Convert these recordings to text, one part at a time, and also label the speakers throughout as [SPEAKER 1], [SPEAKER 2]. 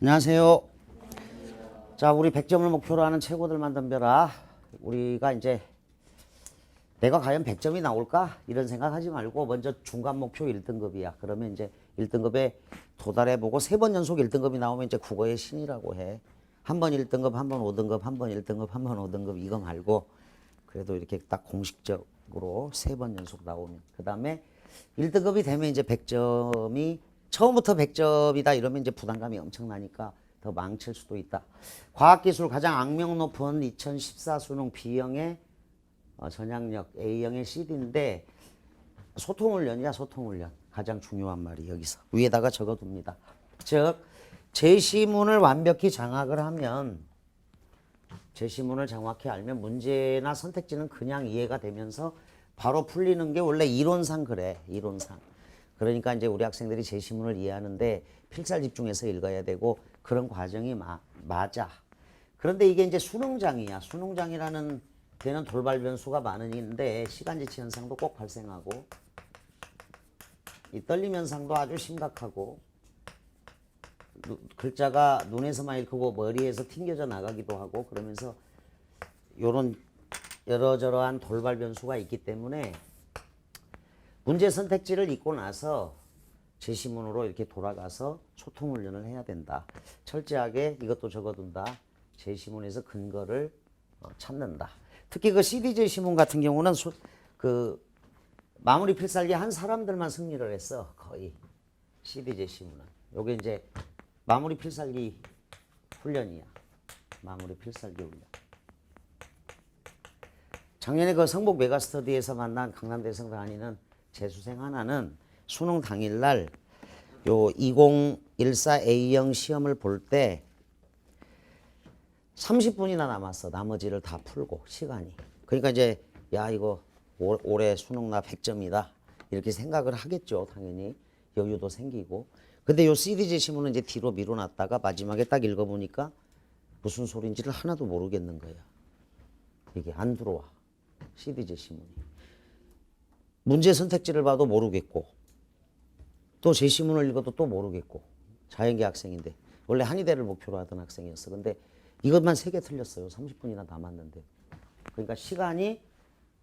[SPEAKER 1] 안녕하세요. 자, 우리 100점을 목표로 하는 최고들만 덤벼라. 우리가 이제 내가 과연 100점이 나올까? 이런 생각하지 말고 먼저 중간 목표 1등급이야. 그러면 이제 1등급에 도달해보고 3번 연속 1등급이 나오면 이제 국어의 신이라고 해. 한 번 1등급, 한 번 5등급, 한 번 1등급, 한 번 5등급 이거 말고 그래도 이렇게 딱 공식적으로 3번 연속 나오면 그 다음에 1등급이 되면 이제 100점이 처음부터 100점이다 이러면 이제 부담감이 엄청나니까 더 망칠 수도 있다. 과학기술 가장 악명 높은 2014 수능 B형의 전향력 A형의 CD인데 소통훈련이야. 소통훈련. 가장 중요한 말이 여기서 위에다가 적어둡니다. 즉 제시문을 완벽히 장악을 하면 제시문을 정확히 알면 문제나 선택지는 그냥 이해가 되면서 바로 풀리는 게 원래 이론상 그래. 이론상. 그러니까 이제 우리 학생들이 제시문을 이해하는데 필살 집중해서 읽어야 되고 그런 과정이 맞아. 그런데 이게 이제 수능장이야. 수능장이라는 데는 돌발 변수가 많으니데 시간 지체 현상도 꼭 발생하고 이 떨림 현상도 아주 심각하고 글자가 눈에서만 읽히고 머리에서 튕겨져 나가기도 하고 그러면서 요런 여러저러한 돌발 변수가 있기 때문에 문제 선택지를 읽고 나서 제시문으로 이렇게 돌아가서 소통 훈련을 해야 된다. 철저하게 이것도 적어둔다. 제시문에서 근거를 찾는다. 특히 그 CD 제시문 같은 경우는 그 마무리 필살기 한 사람들만 승리를 했어. 거의 CD 제시문은. 요게 이제 마무리 필살기 훈련이야. 마무리 필살기 훈련. 작년에 그 성북 메가스터디에서 만난 강남대성대 다니는 재수생 하나는 수능 당일날 요 2014 A형 시험을 볼 때 30분이나 남았어. 나머지를 다 풀고 시간이. 그러니까 이제 야 이거 올해 수능 나 100점이다. 이렇게 생각을 하겠죠. 당연히. 여유도 생기고. 근데 요 CD 제시문은 이제 뒤로 밀어놨다가 마지막에 딱 읽어보니까 무슨 소린지를 하나도 모르겠는 거야. 이게 안 들어와. CD 제시문이. 문제 선택지를 봐도 모르겠고 또 제시문을 읽어도 또 모르겠고 자연계 학생인데 원래 한의대를 목표로 하던 학생이었어. 근데 이것만 3개 틀렸어요. 30분이나 남았는데. 그러니까 시간이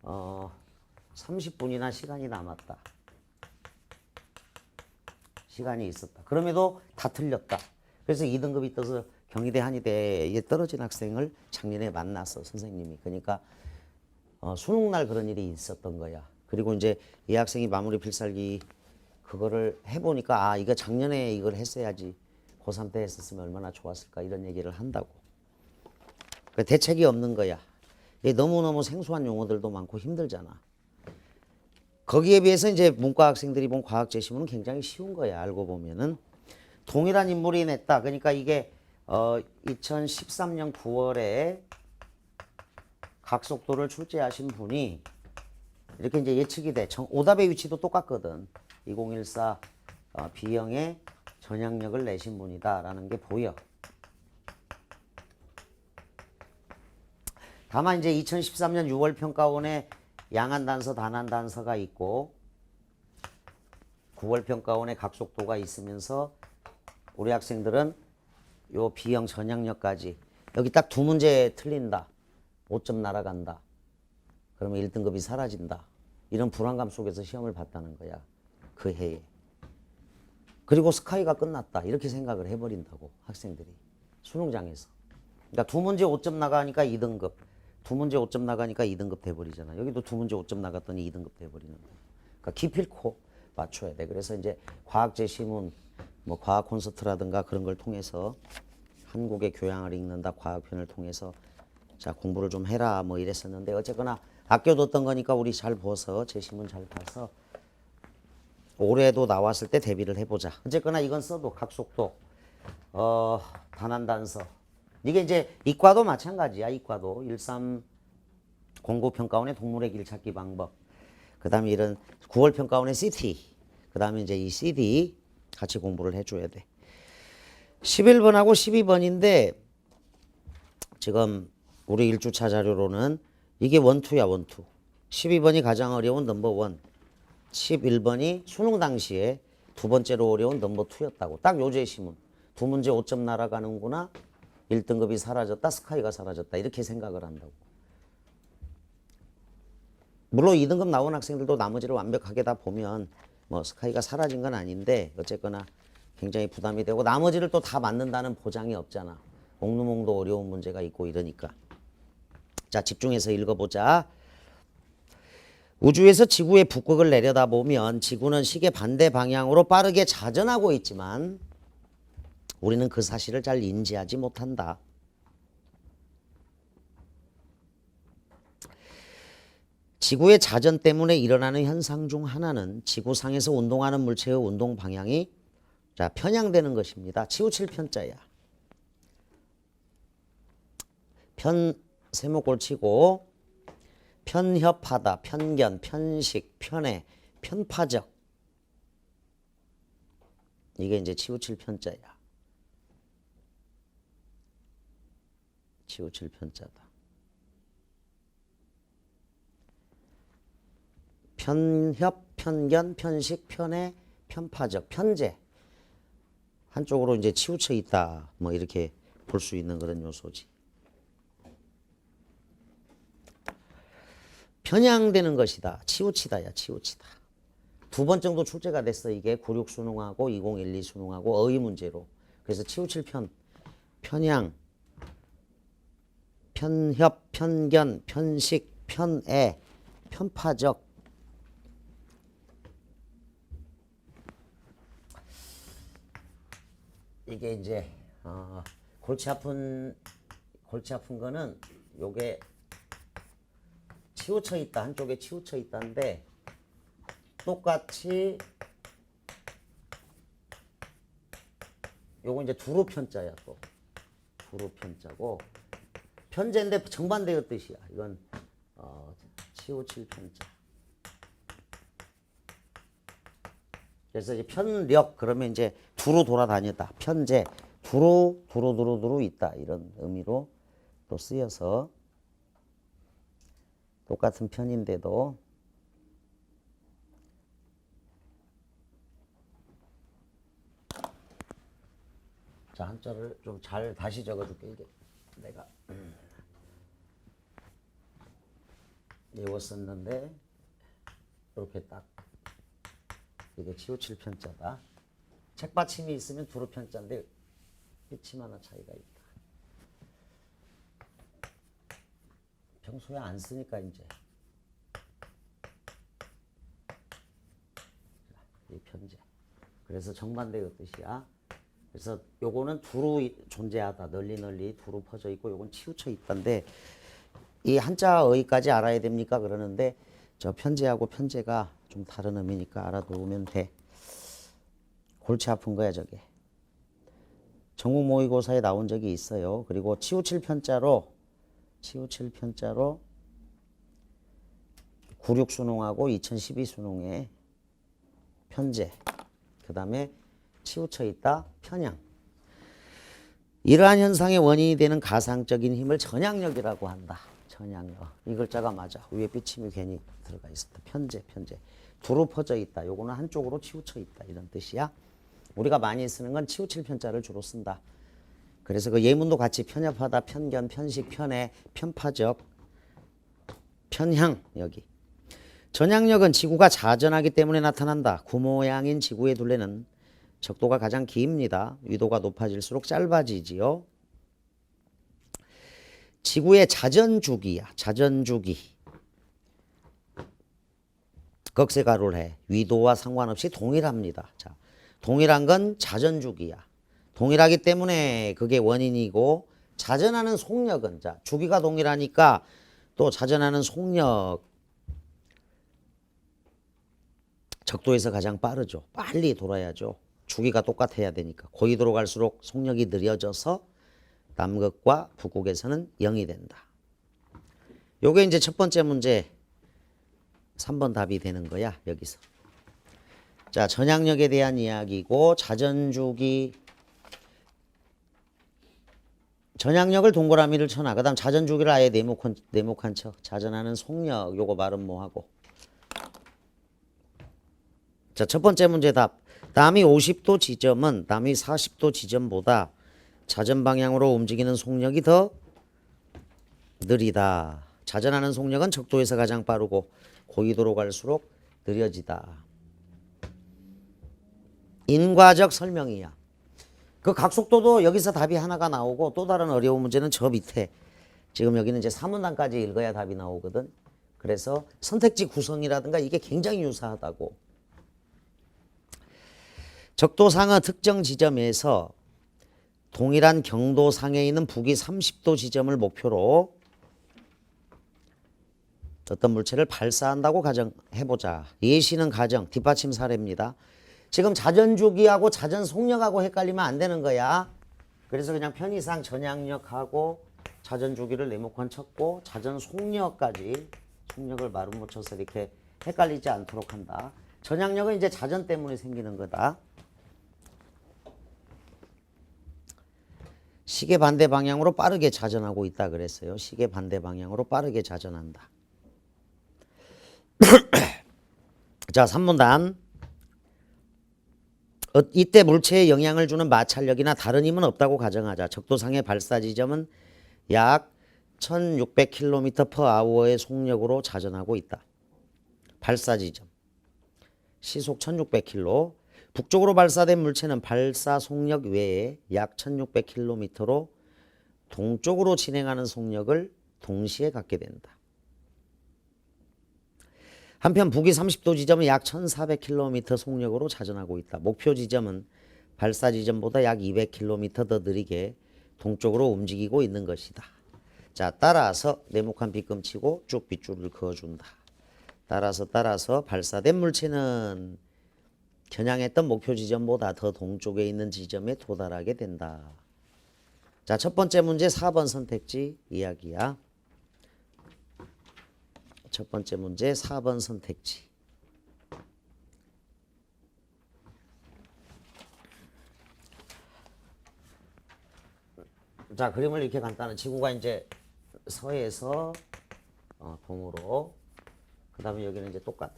[SPEAKER 1] 30분이나 시간이 남았다. 시간이 있었다. 그럼에도 다 틀렸다. 그래서 2등급이 떠서 경희대 한의대에 떨어진 학생을 작년에 만났어. 선생님이. 그러니까 수능날 그런 일이 있었던 거야. 그리고 이제 이 학생이 마무리 필살기 그거를 해보니까 아 이거 작년에 이걸 했어야지 고3 때 했었으면 얼마나 좋았을까 이런 얘기를 한다고. 그 대책이 없는 거야. 너무너무 생소한 용어들도 많고 힘들잖아. 거기에 비해서 이제 문과 학생들이 본 과학 제시문은 굉장히 쉬운 거야. 알고 보면은 동일한 인물이 냈다. 그러니까 이게 2013년 9월에 각속도를 출제하신 분이 이렇게 이제 예측이 돼. 오답의 위치도 똑같거든. 2014 B형의 전향력을 내신 분이다라는 게 보여. 다만 이제 2013년 6월 평가원에 양한 단서, 단한 단서가 있고 9월 평가원에 각속도가 있으면서 우리 학생들은 요 B형 전향력까지 여기 딱 2문제 틀린다. 5점 날아간다. 그러면 1등급이 사라진다. 이런 불안감 속에서 시험을 봤다는 거야. 그 해에. 그리고 스카이가 끝났다. 이렇게 생각을 해버린다고 학생들이. 수능장에서. 그러니까 2문제 5점 나가니까 2등급. 2문제 5점 나가니까 2등급 돼버리잖아. 여기도 2문제 5점 나갔더니 2등급 돼버리는 거야. 그러니까 기필코 맞춰야 돼. 그래서 이제 과학 제시문, 뭐 과학 콘서트라든가 그런 걸 통해서 한국의 교양을 읽는다. 과학편을 통해서 자 공부를 좀 해라 뭐 이랬었는데 어쨌거나 아껴뒀던 거니까 우리 잘 봐서 제시문 잘 봐서 올해도 나왔을 때 대비를 해보자. 어쨌거나 이건 써도 각속도 단한 단서 이게 이제 이과도 마찬가지야. 이과도 13 공고평가원의 동물의 길 찾기 방법 그 다음에 이런 9월 평가원의 CT 그 다음에 이제 이 CD 같이 공부를 해줘야 돼. 11번하고 12번인데 지금 우리 1주차 자료로는 이게 원투야 원투. 12번이 가장 어려운 넘버 1. 11번이 수능 당시에 두 번째로 어려운 넘버 2였다고. 딱 요 제시문. 두 문제 5점 날아가는구나. 1등급이 사라졌다. 스카이가 사라졌다. 이렇게 생각을 한다고. 물론 2등급 나온 학생들도 나머지를 완벽하게 다 보면 뭐 스카이가 사라진 건 아닌데 어쨌거나 굉장히 부담이 되고 나머지를 또 다 맞는다는 보장이 없잖아. 옥루몽도 어려운 문제가 있고 이러니까. 자, 집중해서 읽어보자. 우주에서 지구의 북극을 내려다보면 지구는 시계 반대 방향으로 빠르게 자전하고 있지만 우리는 그 사실을 잘 인지하지 못한다. 지구의 자전 때문에 일어나는 현상 중 하나는 지구상에서 운동하는 물체의 운동 방향이 편향되는 것입니다. 치우칠 편자야. 편 세모꼴 치고 편협하다, 편견, 편식, 편애, 편파적. 이게 이제 치우칠 편자야. 치우칠 편자다. 편협, 편견, 편식, 편애, 편파적, 편재. 한쪽으로 이제 치우쳐 있다. 뭐 이렇게 볼 수 있는 그런 요소지. 편향되는 것이다. 치우치다야, 치우치다. 두 번 정도 출제가 됐어. 이게 96 수능하고 2012 수능하고 어휘 문제로. 그래서 치우칠 편, 편향, 편협, 편견, 편식, 편애, 편파적. 이게 이제 골치 아픈 거는 요게 치우쳐 있다. 한쪽에 치우쳐 있다인데 똑같이 요거 이제 두루 편자야. 또 두루 편자고 편제인데 정반대의 뜻이야. 이건 치우칠 편자. 그래서 이제 편력 그러면 이제 두루 돌아다녔다. 편제 두루 있다. 이런 의미로 또 쓰여서 똑같은 편인데도 자, 한자를 좀 잘 다시 적어줄게. 이게 내가 외웠었는데 이렇게 딱 이게 치우칠 편자다. 책받침이 있으면 두루 편자인데 빛이 하나 차이가 있다. 평소에 안 쓰니까 이제 이 편제. 그래서 정반대의 뜻이야. 그래서 요거는 두루 존재하다. 널리 두루 퍼져 있고 요건 치우쳐 있다인데 이 한자어휘까지 알아야 됩니까? 그러는데 저 편제하고 편제가 좀 다른 의미니까 알아두면 돼. 골치 아픈 거야 저게. 전국 모의고사에 나온 적이 있어요. 그리고 치우칠 편자로 96 수능하고 2012 수능에 편제, 그 다음에 치우쳐 있다, 편향. 이러한 현상의 원인이 되는 가상적인 힘을 전향력이라고 한다. 전향력. 이 글자가 맞아. 위에 삐침이 괜히 들어가 있었다. 편제. 두루 퍼져 있다. 요거는 한쪽으로 치우쳐 있다. 이런 뜻이야. 우리가 많이 쓰는 건 치우칠 편자를 주로 쓴다. 그래서 그 예문도 같이 편협하다, 편견, 편식, 편애, 편파적, 편향. 여기. 전향력은 지구가 자전하기 때문에 나타난다. 구모양인 지구의 둘레는 적도가 가장 깁니다. 위도가 높아질수록 짧아지지요. 지구의 자전주기야. 자전주기. 꺽쇠 가로를 해. 위도와 상관없이 동일합니다. 자, 동일한 건 자전주기야. 동일하기 때문에 그게 원인이고 자전하는 속력은 자, 주기가 동일하니까 또 자전하는 속력 적도에서 가장 빠르죠. 빨리 돌아야죠. 주기가 똑같아야 되니까. 고위도로 갈수록 속력이 느려져서 남극과 북극에서는 0이 된다. 요게 이제 첫 번째 문제 3번 답이 되는 거야. 여기서. 자, 전향력에 대한 이야기고 자전주기 전향력을 동그라미를 쳐놔. 그 다음 자전주기를 아예 네모칸 쳐. 자전하는 속력 요거 발음 뭐하고. 자, 첫 번째 문제 답. 남이 50도 지점은 남이 40도 지점보다 자전 방향으로 움직이는 속력이 더 느리다. 자전하는 속력은 적도에서 가장 빠르고 고緯도로 갈수록 느려지다. 인과적 설명이야. 그 각속도도 여기서 답이 하나가 나오고 또 다른 어려운 문제는 저 밑에 지금 여기는 이제 3문단까지 읽어야 답이 나오거든. 그래서 선택지 구성이라든가 이게 굉장히 유사하다고. 적도상의 특정 지점에서 동일한 경도상에 있는 북위 30도 지점을 목표로 어떤 물체를 발사한다고 가정해보자. 예시는 가정, 뒷받침 사례입니다. 지금 자전주기하고 자전 속력하고 헷갈리면 안 되는 거야. 그래서 그냥 편의상 전향력하고 자전주기를 네모칸 쳤고 자전 속력까지 속력을 마름 못 쳐서 이렇게 헷갈리지 않도록 한다. 전향력은 이제 자전 때문에 생기는 거다. 시계 반대 방향으로 빠르게 자전하고 있다 그랬어요. 시계 반대 방향으로 빠르게 자전한다. 자, 3문단. 이때 물체에 영향을 주는 마찰력이나 다른 힘은 없다고 가정하자. 적도상의 발사 지점은 약 1600km/h의 속력으로 자전하고 있다. 발사 지점. 시속 1600km. 북쪽으로 발사된 물체는 발사 속력 외에 약 1600km로 동쪽으로 진행하는 속력을 동시에 갖게 된다. 한편 북위 30도 지점은 약 1400km 속력으로 자전하고 있다. 목표 지점은 발사 지점보다 약 200km 더 느리게 동쪽으로 움직이고 있는 것이다. 자, 따라서 네모칸 빗금치고 쭉 빗줄을 그어준다. 따라서 발사된 물체는 겨냥했던 목표 지점보다 더 동쪽에 있는 지점에 도달하게 된다. 자, 첫 번째 문제 4번 선택지 이야기야. 첫 번째 문제 4번 선택지. 자, 그림을 이렇게 간단한 지구가 이제 서에서 동으로 그 다음에 여기는 이제 똑같아.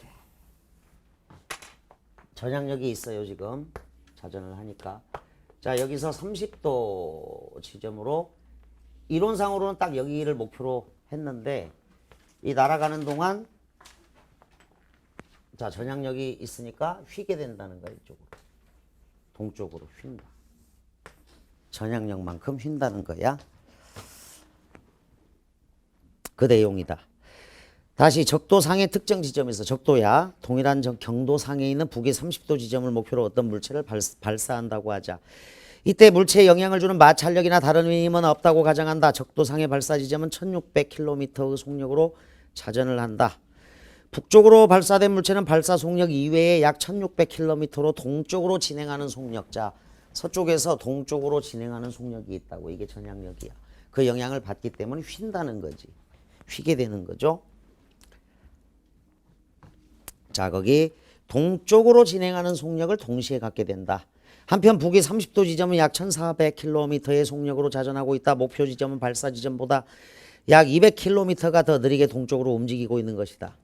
[SPEAKER 1] 전향력이 있어요 지금 자전을 하니까. 자, 여기서 30도 지점으로 이론상으로는 딱 여기를 목표로 했는데 이 날아가는 동안 자 전향력이 있으니까 휘게 된다는 거야. 이쪽으로 동쪽으로 휜다. 전향력만큼 휜다는 거야. 그 내용이다. 다시 적도상의 특정 지점에서 적도야 동일한 경도상에 있는 북위 30도 지점을 목표로 어떤 물체를 발사한다고 하자. 이때 물체에 영향을 주는 마찰력이나 다른 힘은 없다고 가정한다. 적도상의 발사 지점은 1600km의 속력으로 자전을 한다. 북쪽으로 발사된 물체는 발사 속력 이외에 약 1600km로 동쪽으로 진행하는 속력. 자, 서쪽에서 동쪽으로 진행하는 속력이 있다고. 이게 전향력이야. 그 영향을 받기 때문에 휜다는 거지. 휘게 되는 거죠. 자, 거기 동쪽으로 진행하는 속력을 동시에 갖게 된다. 한편 북위 30도 지점은 약 1400km의 속력으로 자전하고 있다. 목표 지점은 발사 지점보다 약 200km가 더 느리게 동쪽으로 움직이고 있는 것이다.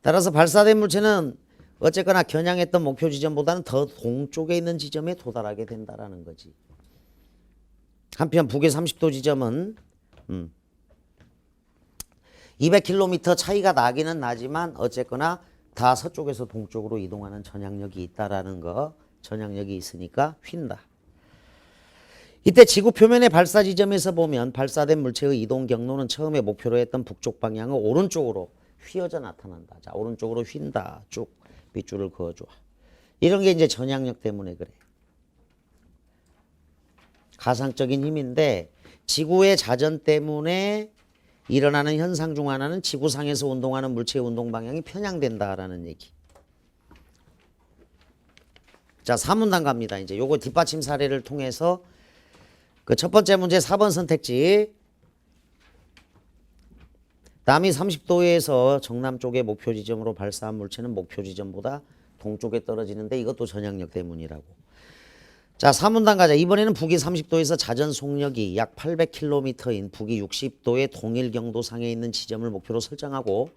[SPEAKER 1] 따라서 발사된 물체는 어쨌거나 겨냥했던 목표 지점보다는 더 동쪽에 있는 지점에 도달하게 된다라는 거지. 한편 북위 30도 지점은 200km 차이가 나기는 나지만 어쨌거나 다 서쪽에서 동쪽으로 이동하는 전향력이 있다라는 거. 전향력이 있으니까 휜다. 이때 지구 표면의 발사 지점에서 보면 발사된 물체의 이동 경로는 처음에 목표로 했던 북쪽 방향의 오른쪽으로 휘어져 나타난다. 자, 오른쪽으로 휜다. 쭉 빗줄을 그어줘. 이런 게 이제 전향력 때문에 그래. 가상적인 힘인데 지구의 자전 때문에 일어나는 현상 중 하나는 지구상에서 운동하는 물체의 운동 방향이 편향된다라는 얘기. 자, 4문단 갑니다. 이제 요거 뒷받침 사례를 통해서 그 첫 번째 문제 4번 선택지. 남이 30도에서 정남 쪽의 목표 지점으로 발사한 물체는 목표 지점보다 동쪽에 떨어지는데 이것도 전향력 때문이라고. 자, 3문단 가자. 이번에는 북위 30도에서 자전 속력이 약 800km인 북위 60도의 동일 경도상에 있는 지점을 목표로 설정하고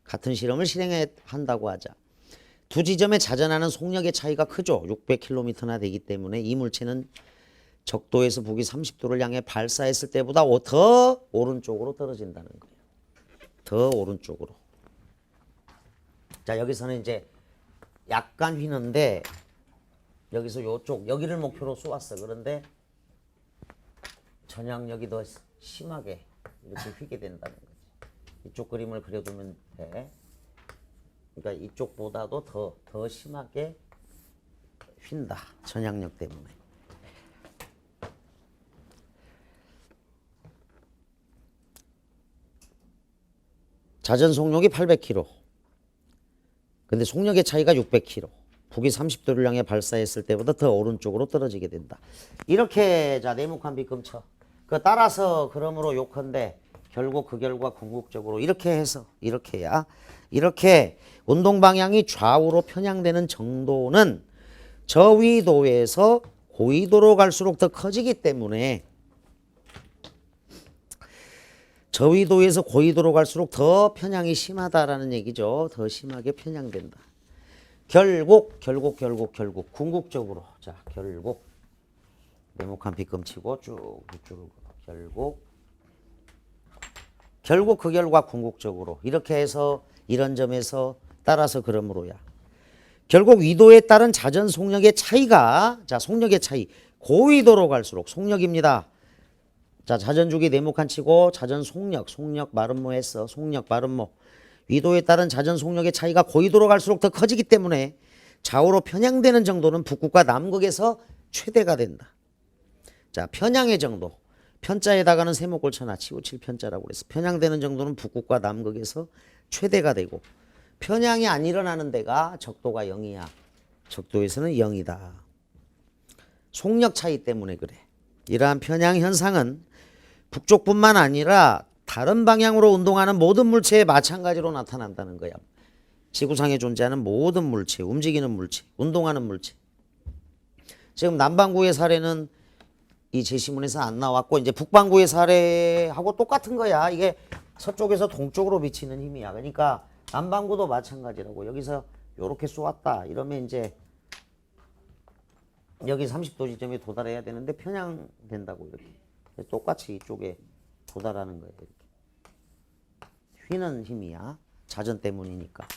[SPEAKER 1] 같은 실험을 실행한다고 하자. 두 지점에 자전하는 속력의 차이가 크죠. 600km나 되기 때문에 이 물체는 적도에서 북위 30도를 향해 발사했을 때보다 더 오른쪽으로 떨어진다는 거예요. 더 오른쪽으로. 자, 여기서는 이제 약간 휘는데 여기서 요쪽 여기를 목표로 쏘았어. 그런데 전향력이 더 심하게 이렇게 휘게 된다는 거지. 이쪽 그림을 그려두면 돼. 그러니까 이쪽보다도 더 심하게 휜다. 전향력 때문에. 자전 속력이 800km. 근데 속력의 차이가 600km. 북위 30도를 향해 발사했을 때보다 더 오른쪽으로 떨어지게 된다. 이렇게 자 네모칸 비금 쳐. 그 따라서 그러므로 요컨대 결국 그 결과 궁극적으로 이렇게 해서 이렇게 해야 이렇게 운동 방향이 좌우로 편향되는 정도는 저위도에서 고위도로 갈수록 더 커지기 때문에 저위도에서 고위도로 갈수록 더 편향이 심하다라는 얘기죠. 더 심하게 편향된다. 결국 궁극적으로 자 결국 네모칸 비금 치고 쭉 결국 그 결과 궁극적으로 이렇게 해서 이런 점에서 따라서 그러므로야 결국 위도에 따른 자전 속력의 차이가 자 속력의 차이 고위도로 갈수록 속력입니다. 자 자전주기 네모칸 치고 자전 속력 마름모 했어. 속력 마름모 위도에 따른 자전 속력의 차이가 고위도로 갈수록 더 커지기 때문에 좌우로 편향되는 정도는 북극과 남극에서 최대가 된다. 자 편향의 정도 편자에다가는 세모꼴 쳐놔. 치우칠 편자라고 그래서 편향되는 정도는 북극과 남극에서 최대가 되고 편향이 안 일어나는 데가 적도가 0이야. 적도에서는 0이다. 속력 차이 때문에 그래. 이러한 편향 현상은 북쪽뿐만 아니라 다른 방향으로 운동하는 모든 물체에 마찬가지로 나타난다는 거야. 지구상에 존재하는 모든 물체, 움직이는 물체, 운동하는 물체. 지금 남반구의 사례는 이 제시문에서 안 나왔고 이제 북반구의 사례하고 똑같은 거야. 이게 서쪽에서 동쪽으로 비치는 힘이야. 그러니까 남반구도 마찬가지라고. 여기서 요렇게 쏘았다. 이러면 이제 여기 30도 지점에 도달해야 되는데 편향된다고 이렇게. 똑같이 이쪽에 도달하는 거예요. 이렇게. 휘는 힘이야. 자전 때문이니까.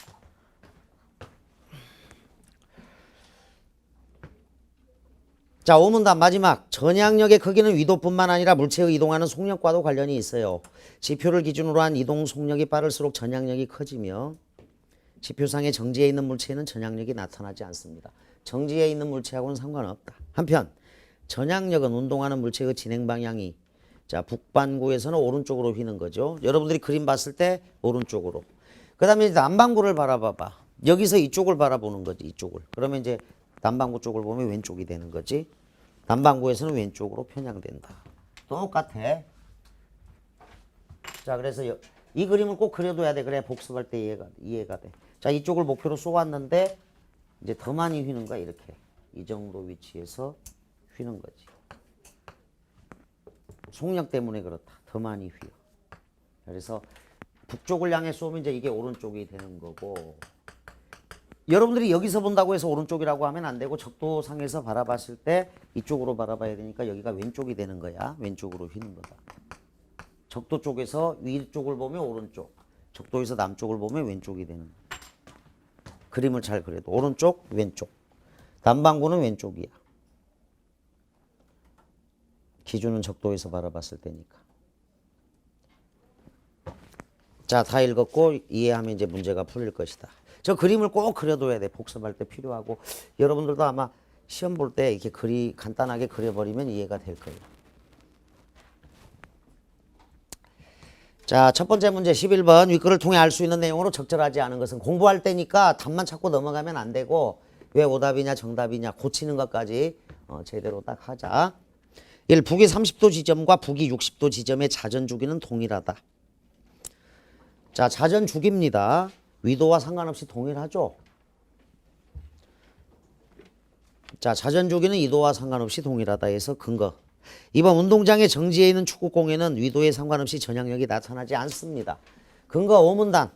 [SPEAKER 1] 자, 오문단 마지막. 전향력의 크기는 위도뿐만 아니라 물체의 이동하는 속력과도 관련이 있어요. 지표를 기준으로 한 이동 속력이 빠를수록 전향력이 커지며 지표상의 정지에 있는 물체에는 전향력이 나타나지 않습니다. 정지에 있는 물체하고는 상관없다. 한편 전향력은 운동하는 물체의 진행 방향이 자 북반구에서는 오른쪽으로 휘는 거죠. 여러분들이 그림 봤을 때 오른쪽으로. 그 다음에 남반구를 바라봐봐. 여기서 이쪽을 바라보는 거지. 이쪽을. 그러면 이제 남반구 쪽을 보면 왼쪽이 되는 거지. 남반구에서는 왼쪽으로 편향된다. 똑같아. 자 그래서 이 그림을 꼭 그려둬야 돼. 그래 복습할 때 이해가 돼. 자 이쪽을 목표로 쏘았는데 이제 더 많이 휘는 거야. 이렇게. 이 정도 위치에서 휘는 거지. 속력 때문에 그렇다. 더 많이 휘어. 그래서 북쪽을 향해 쏘면 이제 이게 오른쪽이 되는 거고 여러분들이 여기서 본다고 해서 오른쪽이라고 하면 안 되고 적도상에서 바라봤을 때 이쪽으로 바라봐야 되니까 여기가 왼쪽이 되는 거야. 왼쪽으로 휘는 거다. 적도 쪽에서 위쪽을 보면 오른쪽, 적도에서 남쪽을 보면 왼쪽이 되는 거야. 그림을 잘 그려도 오른쪽, 왼쪽. 남반구는 왼쪽이야. 기준은 적도에서 바라봤을 때니까. 자, 다 읽었고 이해하면 이제 문제가 풀릴 것이다. 저 그림을 꼭 그려둬야 돼. 복습할 때 필요하고 여러분들도 아마 시험 볼 때 이렇게 간단하게 그려버리면 이해가 될 거예요. 자, 첫 번째 문제 11번 윗글을 통해 알 수 있는 내용으로 적절하지 않은 것은 공부할 때니까 답만 찾고 넘어가면 안 되고 왜 오답이냐 정답이냐 고치는 것까지 제대로 딱 하자. 1. 북위 30도 지점과 북위 60도 지점의 자전 주기는 동일하다. 자, 자전 주기입니다. 위도와 상관없이 동일하죠. 자, 자전 주기는 이도와 상관없이 동일하다 해서 근거. 2번 운동장의 정지에 있는 축구공에는 위도에 상관없이 전향력이 나타나지 않습니다. 근거 오문단.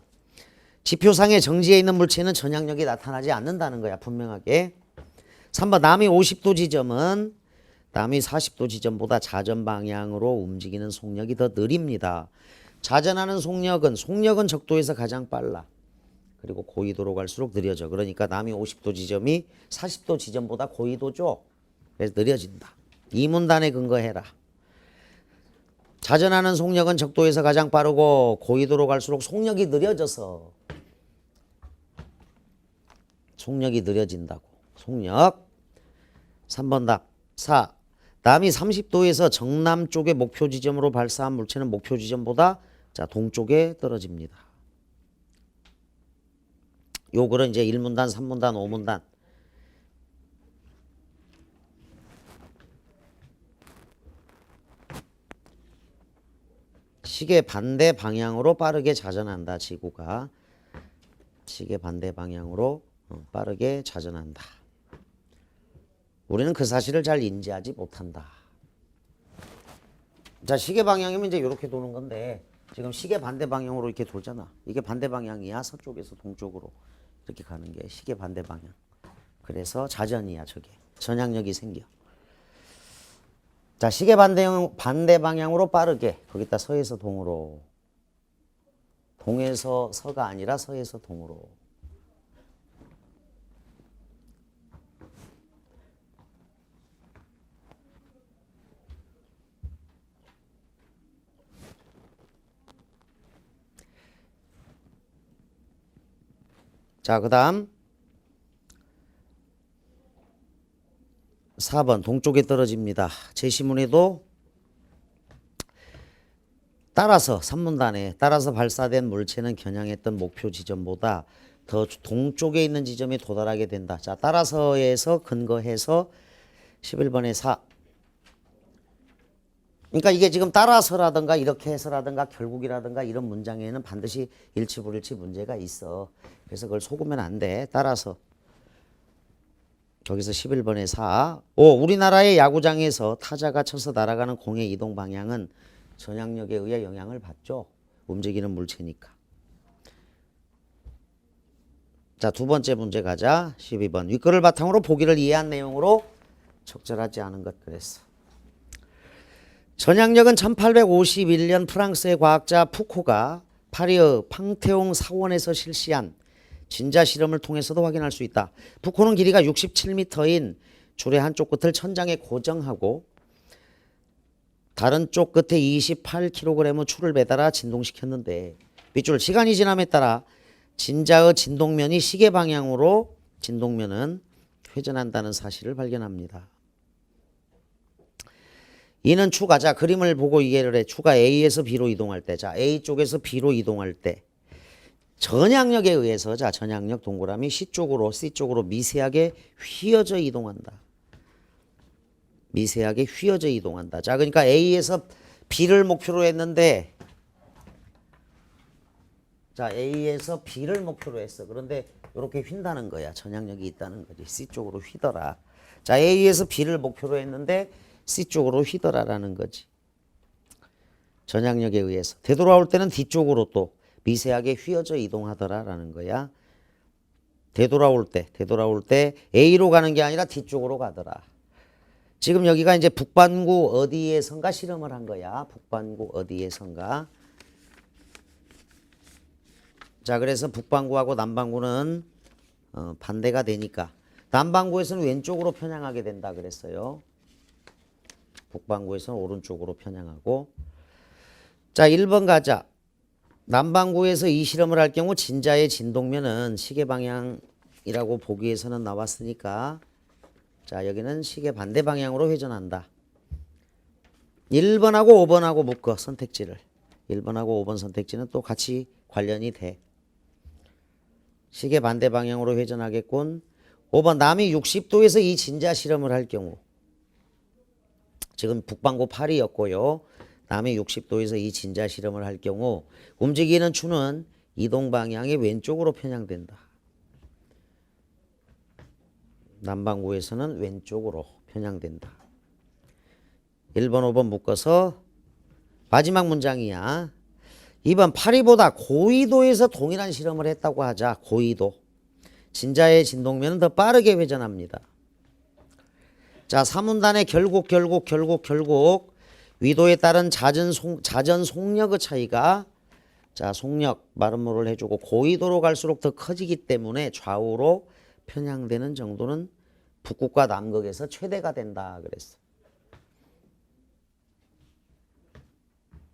[SPEAKER 1] 지표상에 정지해 있는 물체는 전향력이 나타나지 않는다는 거야. 분명하게. 3번 남이 50도 지점은 남이 40도 지점보다 자전 방향으로 움직이는 속력이 더 느립니다. 자전하는 속력은 적도에서 가장 빨라. 그리고 고緯도로 갈수록 느려져. 그러니까 남이 50도 지점이 40도 지점보다 고緯도죠. 그래서 느려진다. 이 문단에 근거해라. 자전하는 속력은 적도에서 가장 빠르고 고緯도로 갈수록 속력이 느려져서 속력이 느려진다고. 속력. 3번 답. 4. 남이 30도에서 정남 쪽의 목표 지점으로 발사한 물체는 목표 지점보다 자 동쪽에 떨어집니다. 요 글은 이제 1문단, 3문단, 5문단. 시계 반대 방향으로 빠르게 자전한다. 지구가. 시계 반대 방향으로 빠르게 자전한다. 우리는 그 사실을 잘 인지하지 못한다. 자, 시계 방향이면 이제 이렇게 도는 건데 지금 시계 반대 방향으로 이렇게 돌잖아. 이게 반대 방향이야. 서쪽에서 동쪽으로 이렇게 가는 게 시계 반대 방향. 그래서 자전이야. 저게. 전향력이 생겨. 자, 시계 반대 방향으로 빠르게. 거기다 서에서 동으로. 동에서 서가 아니라 서에서 동으로. 자, 그 다음 4번 동쪽에 떨어집니다. 제시문에도 따라서 3문단에 따라서 발사된 물체는 겨냥했던 목표 지점보다 더 동쪽에 있는 지점에 도달하게 된다. 자, 따라서에서 근거해서 11번에 4. 그러니까 이게 지금 따라서라든가 이렇게 해서라든가 결국이라든가 이런 문장에는 반드시 일치 불일치 문제가 있어. 그래서 그걸 속으면 안 돼. 따라서. 거기서 11번에 4. 5. 우리나라의 야구장에서 타자가 쳐서 날아가는 공의 이동 방향은 전향력에 의해 영향을 받죠. 움직이는 물체니까. 자, 두 번째 문제 가자. 12번. 윗글을 바탕으로 보기를 이해한 내용으로 적절하지 않은 것 그랬어. 전향력은 1851년 프랑스의 과학자 푸코가 파리의 팡테옹 사원에서 실시한 진자 실험을 통해서도 확인할 수 있다. 푸코는 길이가 67m인 줄의 한쪽 끝을 천장에 고정하고 다른 쪽 끝에 28kg의 추를 매달아 진동시켰는데 밑줄 시간이 지남에 따라 진자의 진동면이 시계 방향으로 진동면은 회전한다는 사실을 발견합니다. 이는 추가, 자 그림을 보고 이해를 해. 추가 A에서 B로 이동할 때, 자 A 쪽에서 B로 이동할 때 전향력에 의해서, 자 전향력 동그라미 C 쪽으로 미세하게 휘어져 이동한다. 미세하게 휘어져 이동한다. 자 그러니까 A에서 B를 목표로 했는데, 자 A에서 B를 목표로 했어. 그런데 이렇게 휜다는 거야. 전향력이 있다는 거지. C 쪽으로 휘더라. 자 A에서 B를 목표로 했는데 C 쪽으로 휘더라라는 거지. 전향력에 의해서. 되돌아올 때는 뒤쪽으로 또 미세하게 휘어져 이동하더라라는 거야. 되돌아올 때 A로 가는 게 아니라 뒤쪽으로 가더라. 지금 여기가 이제 북반구 어디에선가 실험을 한 거야. 북반구 어디에선가. 자 그래서 북반구하고 남반구는 반대가 되니까 남반구에서는 왼쪽으로 편향하게 된다 그랬어요. 북반구에서는 오른쪽으로 편향하고. 자 1번 가자. 남반구에서 이 실험을 할 경우 진자의 진동면은 시계 방향이라고 보기에서는 나왔으니까 자 여기는 시계 반대 방향으로 회전한다. 1번하고 5번하고 묶어 선택지를. 1번하고 5번 선택지는 또 같이 관련이 돼. 시계 반대 방향으로 회전하겠군. 5번 남이 60도에서 이 진자 실험을 할 경우, 지금 북반구 8이었고요. 남이 60도에서 이 진자 실험을 할 경우 움직이는 추는 이동 방향의 왼쪽으로 편향된다. 남반구에서는 왼쪽으로 편향된다. 1번, 5번 묶어서 마지막 문장이야. 2번 파리보다 고위도에서 동일한 실험을 했다고 하자. 고위도. 진자의 진동면은 더 빠르게 회전합니다. 자, 사문단의 결국 위도에 따른 자전 속력의 차이가 자, 속력 말음모를 해주고 고위도로 갈수록 더 커지기 때문에 좌우로 편향되는 정도는 북극과 남극에서 최대가 된다 그랬어.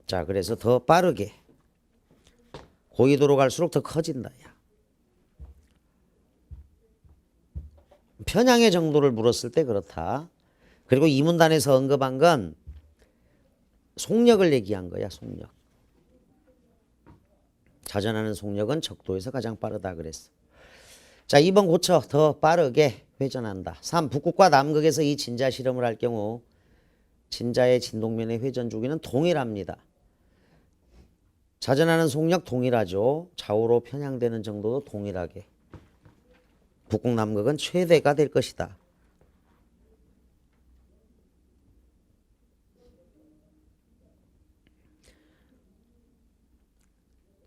[SPEAKER 1] 자, 그래서 더 빠르게 고위도로 갈수록 더 커진다. 야. 편향의 정도를 물었을 때 그렇다. 그리고 이 문단에서 언급한 건 속력을 얘기한 거야. 속력. 자전하는 속력은 적도에서 가장 빠르다 그랬어. 자, 2번 고쳐. 더 빠르게 회전한다. 3. 북극과 남극에서 이 진자 실험을 할 경우 진자의 진동면의 회전 주기는 동일합니다. 자전하는 속력 동일하죠. 좌우로 편향되는 정도도 동일하게. 북극 남극은 최대가 될 것이다.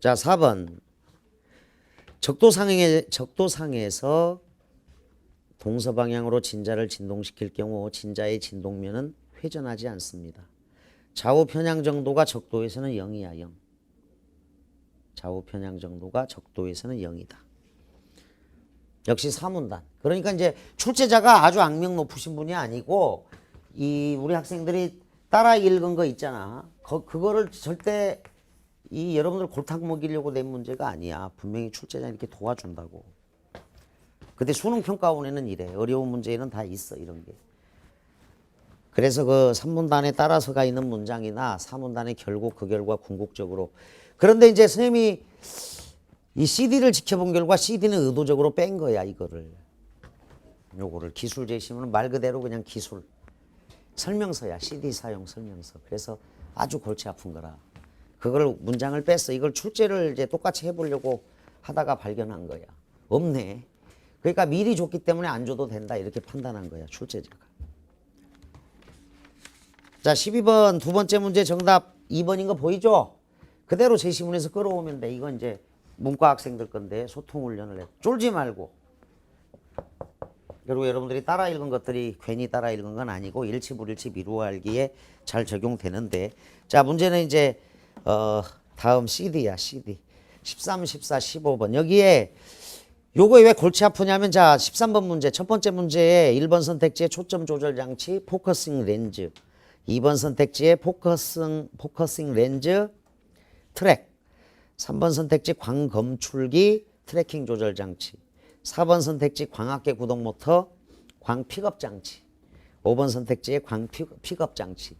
[SPEAKER 1] 자, 4번. 적도상에서 동서방향으로 진자를 진동시킬 경우 진자의 진동면은 회전하지 않습니다. 좌우 편향 정도가 적도에서는 0이야. 0. 좌우 편향 정도가 적도에서는 0이다. 역시 사문단. 그러니까 이제 출제자가 아주 악명 높으신 분이 아니고 이 우리 학생들이 따라 읽은 거 있잖아. 그거를 절대 이 여러분들 골탕 먹이려고 낸 문제가 아니야. 분명히 출제자 이렇게 도와준다고. 근데 수능 평가원에는 이래. 어려운 문제에는 다 있어. 이런 게. 그래서 그 3문단에 따라서가 있는 문장이나 4문단의 결국 그 결과 궁극적으로. 그런데 이제 선생님이 이 CD를 지켜본 결과 CD는 의도적으로 뺀 거야. 이거를. 요거를 기술 제시문은 말 그대로 그냥 기술. 설명서야. CD 사용 설명서. 그래서 아주 골치 아픈 거라. 그걸 문장을 뺐어. 이걸 출제를 이제 똑같이 해보려고 하다가 발견한 거야. 없네. 그러니까 미리 줬기 때문에 안 줘도 된다. 이렇게 판단한 거야. 출제자가. 자, 12번 두 번째 문제 정답 2번인 거 보이죠? 그대로 제시문에서 끌어오면 돼. 이건 이제 문과 학생들 건데 소통 훈련을 해. 쫄지 말고. 그리고 여러분들이 따라 읽은 것들이 괜히 따라 읽은 건 아니고 일치불일치 미루어 알기에 잘 적용되는데. 자, 문제는 이제 다음 CD야. CD. 13, 14, 15번. 여기에 요거에 왜 골치 아프냐면 자, 13번 문제. 첫 번째 문제에 1번 선택지에 초점 조절 장치, 포커싱 렌즈. 2번 선택지에 포커싱 렌즈, 트랙. 3번 선택지 광검출기, 트래킹 조절 장치. 4번 선택지 광학계 구동 모터, 광 픽업 장치. 5번 선택지에 광 픽업 장치.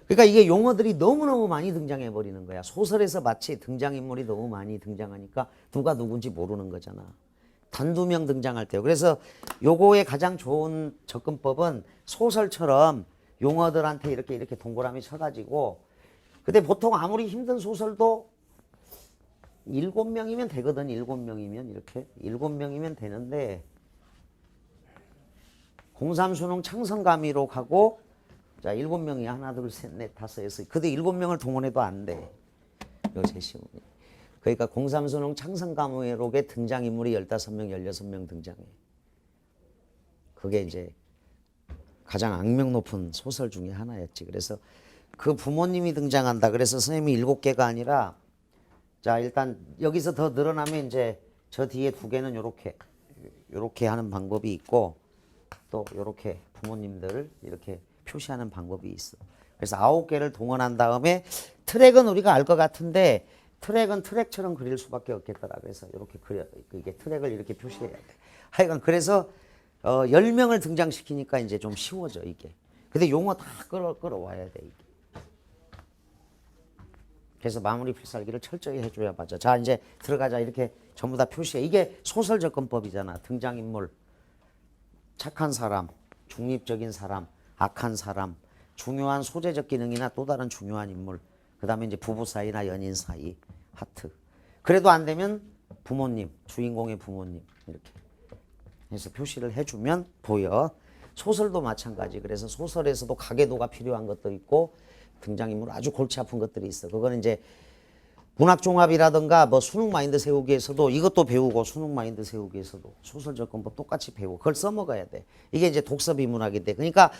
[SPEAKER 1] 그러니까 이게 용어들이 너무너무 많이 등장해 버리는 거야. 소설에서 마치 등장인물이 너무 많이 등장하니까 누가 누군지 모르는 거잖아. 단두 명 등장할 때요. 그래서 요거의 가장 좋은 접근법은 소설처럼 용어들한테 이렇게 동그라미 쳐가지고. 근데 보통 아무리 힘든 소설도 7명이면 되거든. 7명이면 이렇게 7명이면 되는데 03 수능 창성가미로 가고 자 7명이 하나 둘 셋 넷 다섯 여섯. 근데 7명을 동원해도 안 돼. 요 제시문이. 그러니까 03 수능 창성가미록에 등장인물이 15명 16명 등장해. 그게 이제 가장 악명 높은 소설 중에 하나였지. 그래서 그 부모님이 등장한다. 그래서 선생님이 7개가 아니라 자 일단 여기서 더 늘어나면 이제 저 뒤에 2개는 요렇게 하는 방법이 있고 또 요렇게 부모님들 이렇게 표시하는 방법이 있어. 그래서 9개를 동원한 다음에 트랙은 우리가 알 것 같은데 트랙은 트랙처럼 그릴 수밖에 없겠더라. 그래서 이렇게 그려. 이게 트랙을 이렇게 표시해야 돼. 하여간 그래서 10명을 등장시키니까 이제 좀 쉬워져 이게. 근데 용어 다 끌어와야 돼 이게. 그래서 마무리 필살기를 철저히 해줘야 맞아. 자 이제 들어가자. 이렇게 전부 다 표시해. 이게 소설 접근법이잖아. 등장인물, 착한 사람, 중립적인 사람, 악한 사람, 중요한 소재적 기능이나 또 다른 중요한 인물. 그 다음에 이제 부부 사이나 연인 사이, 하트. 그래도 안 되면 부모님, 주인공의 부모님 이렇게 해서 표시를 해주면 보여. 소설도 마찬가지. 그래서 소설에서도 가계도가 필요한 것도 있고 등장인물 아주 골치 아픈 것들이 있어. 그거는 이제 문학종합이라든가 뭐 수능 마인드 세우기에서도 이것도 배우고 수능 마인드 세우기에서도 소설 접근법 똑같이 배우고 그걸 써먹어야 돼. 이게 이제 독서 비문학인데 그러니까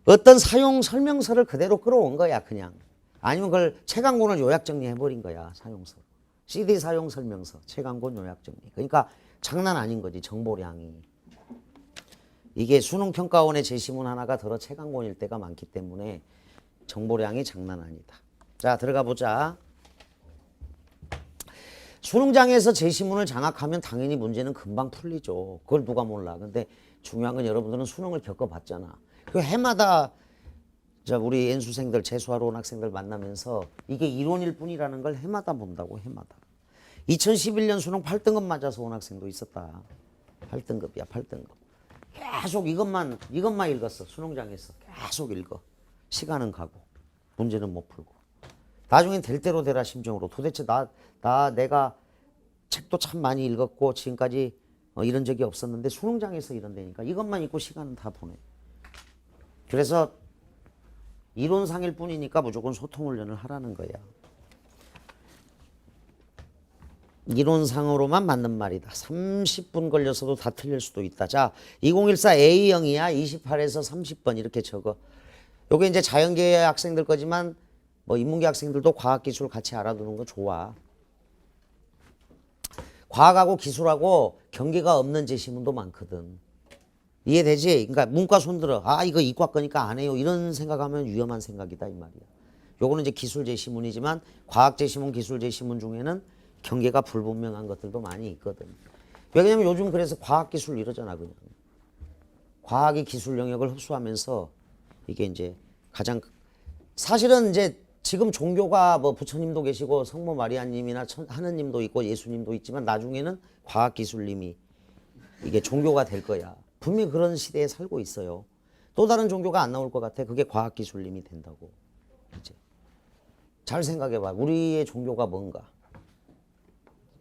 [SPEAKER 1] 어떤 사용 설명서를 그대로 끌어온 거야 그냥. 아니면 그걸 책강론을 요약 정리해버린 거야 사용서. CD 사용 설명서 책강론 요약 정리. 그러니까 장난 아닌 거지 정보량이. 이게 수능평가원의 제시문 하나가 들어 책강론일 때가 많기 때문에 정보량이 장난 아니다. 자 들어가 보자. 수능장에서 제시문을 장악하면 당연히 문제는 금방 풀리죠. 그걸 누가 몰라. 근데 중요한 건 여러분들은 수능을 겪어봤잖아. 그 해마다 우리 N수생들, 재수하러 온 학생들 만나면서 이게 이론일 뿐이라는 걸 해마다 본다고 해마다. 2011년 수능 8등급 맞아서 온 학생도 있었다. 8등급이야 8등급. 계속 이것만 읽었어. 수능장에서 계속 읽어. 시간은 가고 문제는 못 풀고. 나중엔 될 대로 되라 심정으로 도대체 내가 책도 참 많이 읽었고 지금까지 이런 적이 없었는데 수능장에서 이런다니까 이것만 읽고 시간은 다 보내. 그래서 이론상일 뿐이니까 무조건 소통 훈련을 하라는 거야. 이론상으로만 맞는 말이다. 30분 걸려서도 다 틀릴 수도 있다. 자, 2014 A형이야. 28에서 30번 이렇게 적어. 요게 이제 자연계 학생들 거지만 뭐 인문계 학생들도 과학기술 같이 알아두는 거 좋아. 과학하고 기술하고 경계가 없는 제시문도 많거든. 이해되지? 그러니까 문과 손들어. 아 이거 이과 거니까 안 해요. 이런 생각하면 위험한 생각이다 이 말이야. 요거는 이제 기술 제시문이지만 과학 제시문, 기술 제시문 중에는 경계가 불분명한 것들도 많이 있거든. 왜냐면 요즘 그래서 과학기술 이러잖아 그냥. 과학이 기술 영역을 흡수하면서 이게 이제 가장 사실은 이제 지금 종교가 뭐 부처님도 계시고 성모 마리아님이나 하느님도 있고 예수님도 있지만 나중에는 과학기술님이 이게 종교가 될 거야. 분명히 그런 시대에 살고 있어요. 또 다른 종교가 안 나올 것 같아. 그게 과학기술님이 된다고. 이제 잘 생각해봐. 우리의 종교가 뭔가.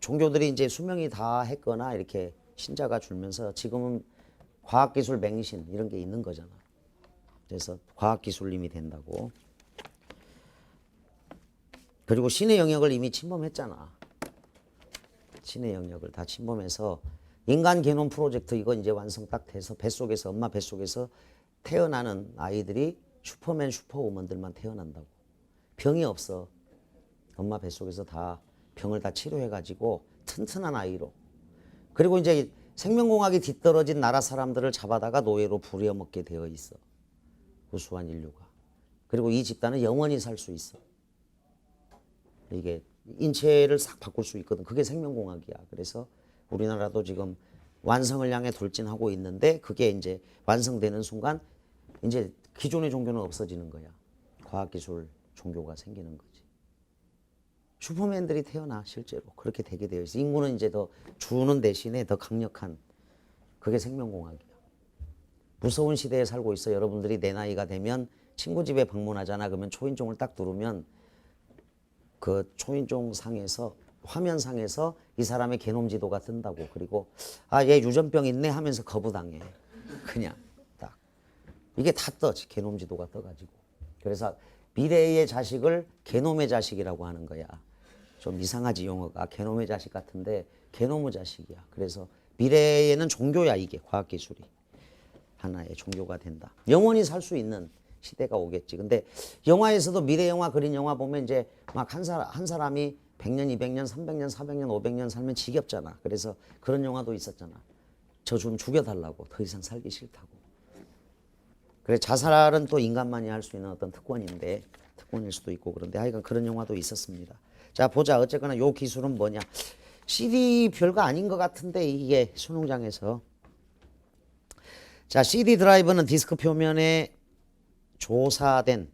[SPEAKER 1] 종교들이 이제 수명이 다 했거나 이렇게 신자가 줄면서 지금은 과학기술 맹신 이런 게 있는 거잖아. 그래서 과학기술님이 된다고. 그리고 신의 영역을 이미 침범했잖아. 신의 영역을 다 침범해서 인간 게놈 프로젝트 이거 이제 완성 딱 돼서 뱃속에서 엄마 뱃속에서 태어나는 아이들이 슈퍼맨 슈퍼우먼들만 태어난다고. 병이 없어. 엄마 뱃속에서 다 병을 다 치료해가지고 튼튼한 아이로. 그리고 이제 생명공학이 뒤떨어진 나라 사람들을 잡아다가 노예로 부려먹게 되어 있어. 우수한 인류가. 그리고 이 집단은 영원히 살 수 있어. 이게 인체를 싹 바꿀 수 있거든. 그게 생명공학이야. 그래서 우리나라도 지금 완성을 향해 돌진하고 있는데 그게 이제 완성되는 순간 이제 기존의 종교는 없어지는 거야. 과학기술 종교가 생기는 거지. 슈퍼맨들이 태어나 실제로 그렇게 되게 되어 있어. 인구는 이제 더 주는 대신에 더 강력한 그게 생명공학이야. 무서운 시대에 살고 있어. 여러분들이 내 나이가 되면 친구 집에 방문하잖아. 그러면 초인종을 딱 누르면 그 초인종 상에서 화면상에서 이 사람의 게놈 지도가 뜬다고. 그리고 아, 얘 유전병 있네 하면서 거부당해. 그냥 딱. 이게 다 떠. 게놈 지도가 떠가지고. 그래서 미래의 자식을 게놈의 자식이라고 하는 거야. 좀 이상하지 용어가. 게놈의 자식 같은데 게놈의 자식이야. 그래서 미래에는 종교야 이게 과학기술이. 하나의 종교가 된다. 영원히 살 수 있는 시대가 오겠지. 근데 영화에서도 미래 영화, 그린 영화 보면 이제 막 한 사람이 100년, 200년, 300년, 400년, 500년 살면 지겹잖아. 그래서 그런 영화도 있었잖아. 저 좀 죽여달라고. 더 이상 살기 싫다고. 그래 자살은 또 인간만이 할 수 있는 어떤 특권인데 특권일 수도 있고 그런데 하여간 그런 영화도 있었습니다. 자 보자. 어쨌거나 요 기술은 뭐냐. CD 별거 아닌 것 같은데 이게 수능장에서. 자 CD 드라이브는 디스크 표면에 조사된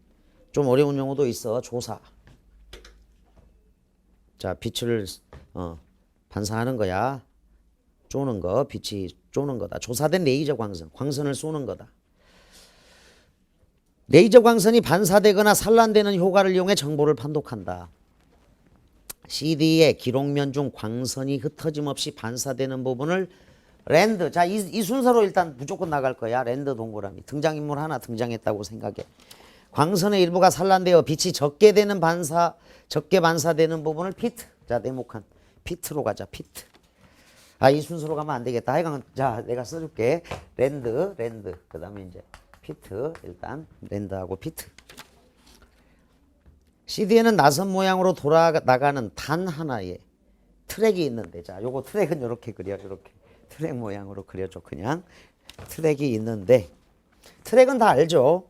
[SPEAKER 1] 좀 어려운 용어도 있어. 조사. 자 빛을 반사하는 거야. 쪼는 거. 빛이 쪼는 거다. 조사된 레이저 광선. 광선을 쏘는 거다. 레이저 광선이 반사되거나 산란되는 효과를 이용해 정보를 판독한다. CD의 기록면 중 광선이 흩어짐 없이 반사되는 부분을 랜드. 자, 이 순서로 일단 무조건 나갈 거야. 랜드 동그라미. 등장인물 하나 등장했다고 생각해. 광선의 일부가 산란되어 빛이 적게 반사되는 부분을 피트. 자, 네모칸. 피트로 가자, 피트. 이 순서로 가면 안 되겠다. 하여간, 자, 내가 써줄게. 랜드. 그 다음에 이제 피트. 일단, 랜드하고 피트. CD에는 나선 모양으로 돌아나가는 단 하나의 트랙이 있는데, 자, 요거 트랙은 이렇게 그려, 이렇게. 트랙 모양으로 그려줘, 그냥. 트랙이 있는데, 트랙은 다 알죠?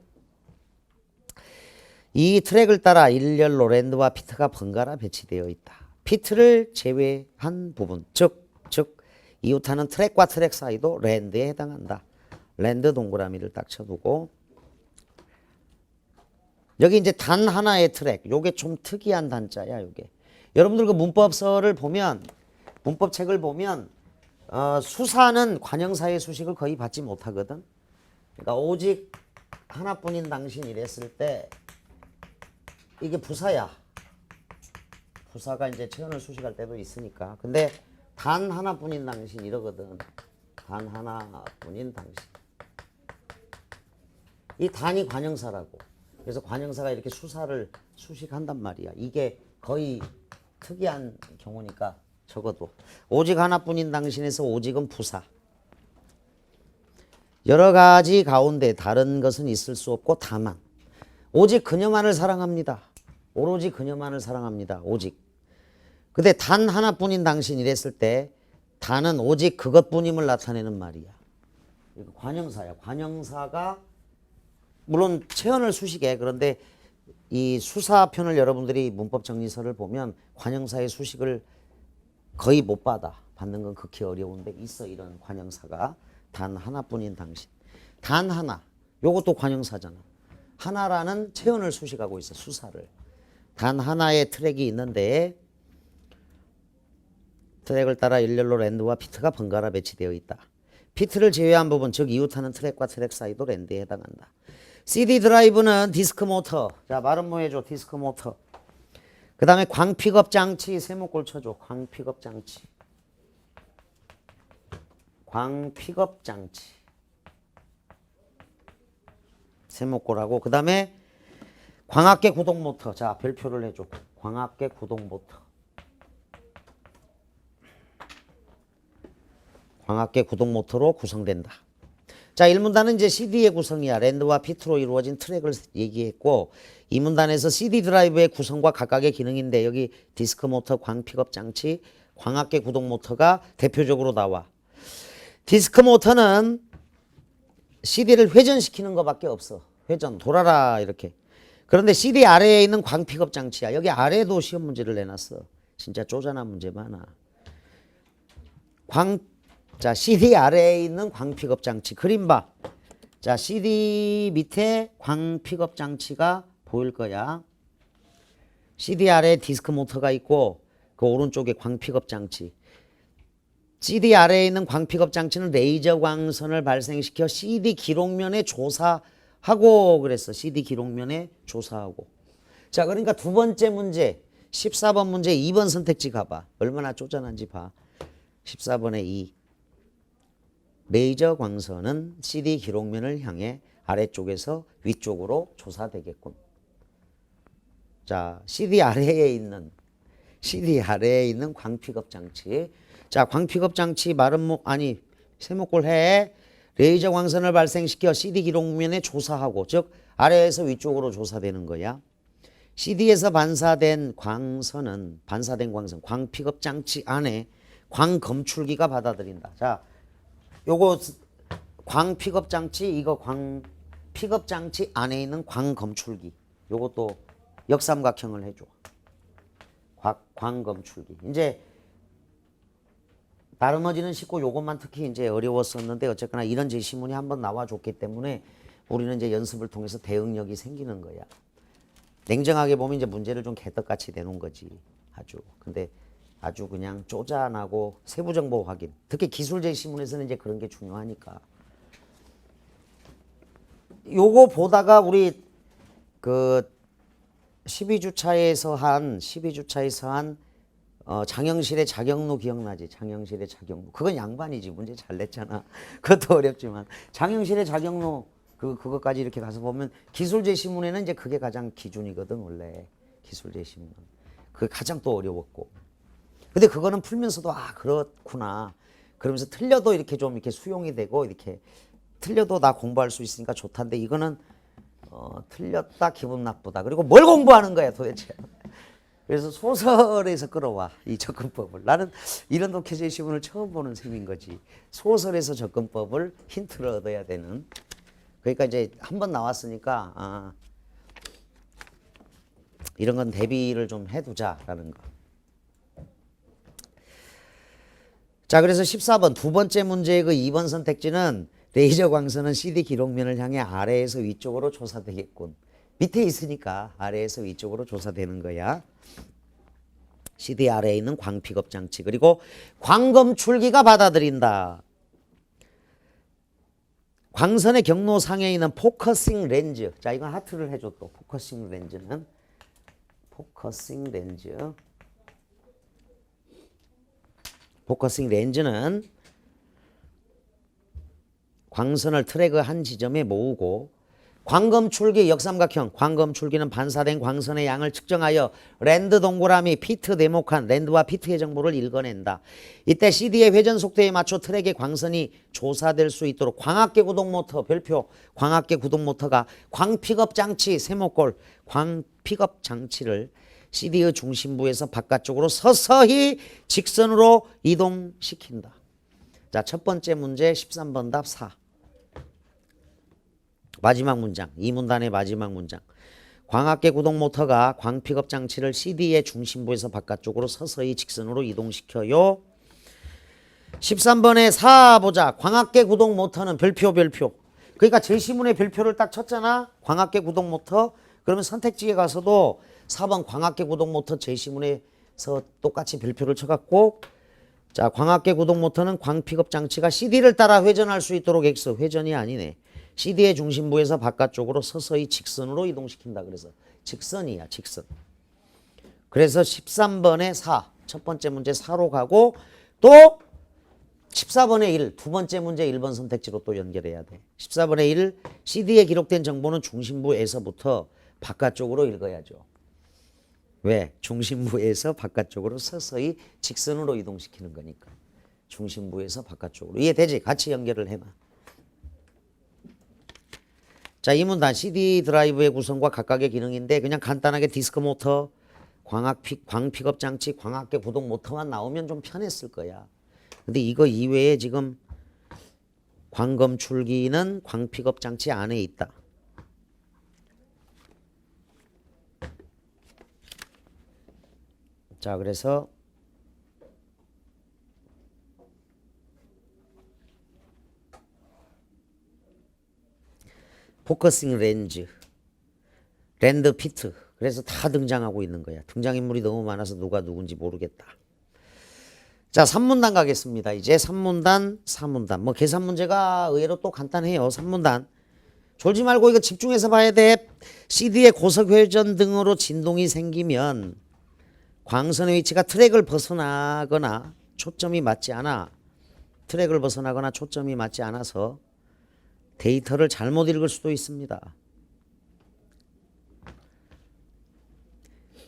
[SPEAKER 1] 이 트랙을 따라 일렬로 랜드와 피트가 번갈아 배치되어 있다. 피트를 제외한 부분, 즉 이웃하는 트랙과 트랙 사이도 랜드에 해당한다. 랜드 동그라미를 딱 쳐두고 여기 이제 단 하나의 트랙, 요게 좀 특이한 단자야, 요게. 여러분들 그 문법서를 보면, 문법책을 보면 수사는 관형사의 수식을 거의 받지 못하거든. 그러니까 오직 하나뿐인 당신 이랬을 때 이게 부사야. 부사가 이제 체언을 수식할 때도 있으니까. 근데 단 하나뿐인 당신 이러거든. 단 하나뿐인 당신. 이 단이 관형사라고. 그래서 관형사가 이렇게 수사를 수식한단 말이야. 이게 거의 특이한 경우니까 적어도. 오직 하나뿐인 당신에서 오직은 부사. 여러 가지 가운데 다른 것은 있을 수 없고 다만 오직 그녀만을 사랑합니다. 오로지 그녀만을 사랑합니다. 오직. 근데 단 하나뿐인 당신 이랬을 때 단은 오직 그것뿐임을 나타내는 말이야. 관형사야. 관형사가 물론 체언을 수식해. 그런데 이 수사편을 여러분들이 문법 정리서를 보면 관형사의 수식을 거의 못 받는 건 극히 어려운데 있어. 이런 관형사가. 단 하나뿐인 당신. 단 하나. 요것도 관형사잖아. 하나라는 체언을 수식하고 있어. 수사를. 단 하나의 트랙이 있는데 트랙을 따라 일렬로 랜드와 피트가 번갈아 배치되어 있다. 피트를 제외한 부분, 즉 이웃하는 트랙과 트랙 사이도 랜드에 해당한다. CD 드라이브는 디스크 모터. 자, 말은 뭐 해줘? 디스크 모터. 그 다음에 광 픽업 장치. 세모꼴 쳐줘. 광 픽업 장치. 광 픽업 장치. 세모꼴하고 그 다음에 광학계 구동 모터. 자, 별표를 해줘. 광학계 구동 모터. 광학계 구동 모터로 구성된다. 자, 1문단은 이제 CD의 구성이야. 랜드와 피트로 이루어진 트랙을 얘기했고 2문단에서 CD 드라이브의 구성과 각각의 기능인데 여기 디스크 모터, 광 픽업 장치, 광학계 구동 모터가 대표적으로 나와. 디스크 모터는 CD를 회전시키는 것밖에 없어. 회전, 돌아라 이렇게. 그런데 CD 아래에 있는 광 픽업 장치야. 여기 아래도 시험 문제를 내놨어. 진짜 쪼잔한 문제 많아. 자, CD 아래에 있는 광 픽업 장치. 그림 봐. 자, CD 밑에 광 픽업 장치가 보일 거야. CD 아래에 디스크 모터가 있고 그 오른쪽에 광 픽업 장치. CD 아래에 있는 광 픽업 장치는 레이저 광선을 발생시켜 CD 기록면에 조사하고 그랬어. CD 기록면에 조사하고. 자, 그러니까 두 번째 문제 14번 문제 2번 선택지 가봐. 얼마나 쪼잔한지 봐. 14번에 2. 레이저 광선은 CD 기록면을 향해 아래쪽에서 위쪽으로 조사되겠군. 자, CD 아래에 있는 광 픽업 장치. 자, 광 픽업 장치 말은 세모꼴 해. 레이저 광선을 발생시켜 CD 기록면에 조사하고, 즉 아래에서 위쪽으로 조사되는 거야. CD에서 반사된 광선, 광 픽업 장치 안에 광 검출기가 받아들인다. 자, 요거 광 픽업 장치, 이거 광 픽업 장치 안에 있는 광 검출기. 요것도 역삼각형을 해줘. 광 검출기. 이제 나머지는 쉽고 요것만 특히 이제 어려웠었는데 어쨌거나 이런 제시문이 한번 나와줬기 때문에 우리는 이제 연습을 통해서 대응력이 생기는 거야. 냉정하게 보면 이제 문제를 좀 개떡같이 내놓은 거지. 근데 아주 그냥 쪼잔하고 세부 정보 확인. 특히 기술 제시문에서는 이제 그런 게 중요하니까. 요거 보다가 우리 그 12주차에서 한 장영실의 자경루 기억나지? 장영실의 자경루. 그건 양반이지. 문제 잘 냈잖아. 그것도 어렵지만. 장영실의 자경루 그것까지 이렇게 가서 보면 기술 제시문에는 이제 그게 가장 기준이거든 원래 기술 제시문. 그게 가장 또 어려웠고. 근데 그거는 풀면서도 아 그렇구나. 그러면서 틀려도 이렇게 좀 이렇게 수용이 되고 이렇게 틀려도 나 공부할 수 있으니까 좋단데 이거는 틀렸다 기분 나쁘다. 그리고 뭘 공부하는 거야 도대체. 그래서 소설에서 끌어와 이 접근법을. 나는 이런 독해 제시문을 처음 보는 셈인 거지. 소설에서 접근법을 힌트를 얻어야 되는. 그러니까 이제 한 번 나왔으니까 이런 건 대비를 좀 해두자라는 거. 자, 그래서 14번 두 번째 문제의 그 2번 선택지는 레이저 광선은 CD 기록면을 향해 아래에서 위쪽으로 조사되겠군. 밑에 있으니까 아래에서 위쪽으로 조사되는 거야. CD 아래에 있는 광픽업 장치 그리고 광검출기가 받아들인다. 광선의 경로상에 있는 포커싱 렌즈. 자, 이건 하트를 해줘 또. 포커싱 렌즈는 포커싱 렌즈는 광선을 트랙의 한 지점에 모으고 광검출기 역삼각형, 광검출기는 반사된 광선의 양을 측정하여 랜드 동그라미, 피트 네모칸, 랜드와 피트의 정보를 읽어낸다. 이때 CD의 회전 속도에 맞춰 트랙의 광선이 조사될 수 있도록 광학계 구동 모터, 별표 광학계 구동 모터가 광픽업 장치, 세모꼴 광픽업 장치를 CD의 중심부에서 바깥쪽으로 서서히 직선으로 이동시킨다. 자, 첫 번째 문제 13번 답 4. 마지막 문장, 이 문단의 마지막 문장. 광학계 구동 모터가 광픽업 장치를 CD의 중심부에서 바깥쪽으로 서서히 직선으로 이동시켜요. 13번에 4 보자. 광학계 구동 모터는 별표. 그러니까 제시문의 별표를 딱 쳤잖아. 광학계 구동 모터. 그러면 선택지에 가서도 4번 광학계 구동 모터 제시문에서 똑같이 별표를 쳐갖고 자, 광학계 구동 모터는 광픽업 장치가 CD를 따라 회전할 수 있도록 X, 회전이 아니네. CD의 중심부에서 바깥쪽으로 서서히 직선으로 이동시킨다. 그래서 직선이야, 직선. 그래서 13번에 4, 첫 번째 문제 4로 가고 또 14번에 1, 두 번째 문제 1번 선택지로 또 연결해야 돼. 14번에 1, CD에 기록된 정보는 중심부에서부터 바깥쪽으로 읽어야죠. 왜? 중심부에서 바깥쪽으로 서서히 직선으로 이동시키는 거니까. 중심부에서 바깥쪽으로. 이해되지? 같이 연결을 해봐. 자, 이 문단 CD 드라이브의 구성과 각각의 기능인데 그냥 간단하게 디스크 모터, 광픽업 장치, 광학계 구동 모터만 나오면 좀 편했을 거야. 근데 이거 이외에 지금 광검출기는 광픽업 장치 안에 있다. 자, 그래서 포커싱 렌즈, 랜드 피트. 그래서 다 등장하고 있는 거야. 등장인물이 너무 많아서 누가 누군지 모르겠다. 자, 3문단 가겠습니다. 이제 3문단, 4문단. 뭐 계산 문제가 의외로 또 간단해요. 3문단. 졸지 말고 이거 집중해서 봐야 돼. CD의 고속 회전 등으로 진동이 생기면 광선의 위치가 트랙을 벗어나거나 초점이 맞지 않아. 트랙을 벗어나거나 초점이 맞지 않아서 데이터를 잘못 읽을 수도 있습니다.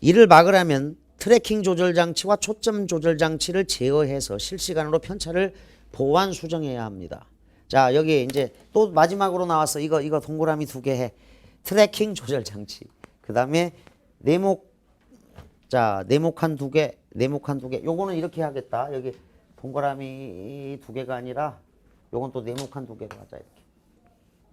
[SPEAKER 1] 이를 막으려면 트래킹 조절 장치와 초점 조절 장치를 제어해서 실시간으로 편차를 보완 수정해야 합니다. 자, 여기 이제 또 마지막으로 나왔어. 이거 동그라미 2개 해. 트래킹 조절 장치. 그다음에 네모칸 2개. 요거는 이렇게 하겠다. 여기 동그라미 2개가 아니라 요건 또 네모칸 2개로 하자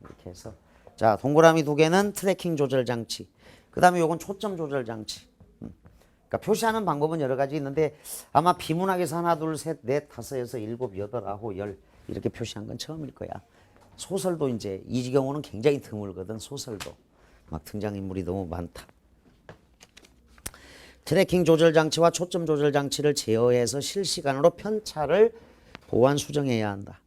[SPEAKER 1] 이렇게 해서. 자, 동그라미 2개는 트래킹 조절 장치. 그다음에 요건 초점 조절 장치. 그러니까 표시하는 방법은 여러 가지 있는데 아마 비문학에서 하나, 둘, 셋, 넷, 다섯, 여섯, 일곱, 여덟, 아홉, 열 이렇게 표시한 건 처음일 거야. 소설도 이제 이 경우는 굉장히 드물거든. 소설도 막 등장인물이 너무 많다. 트래킹 조절 장치와 초점 조절 장치를 제어해서 실시간으로 편차를 보완 수정해야 한다.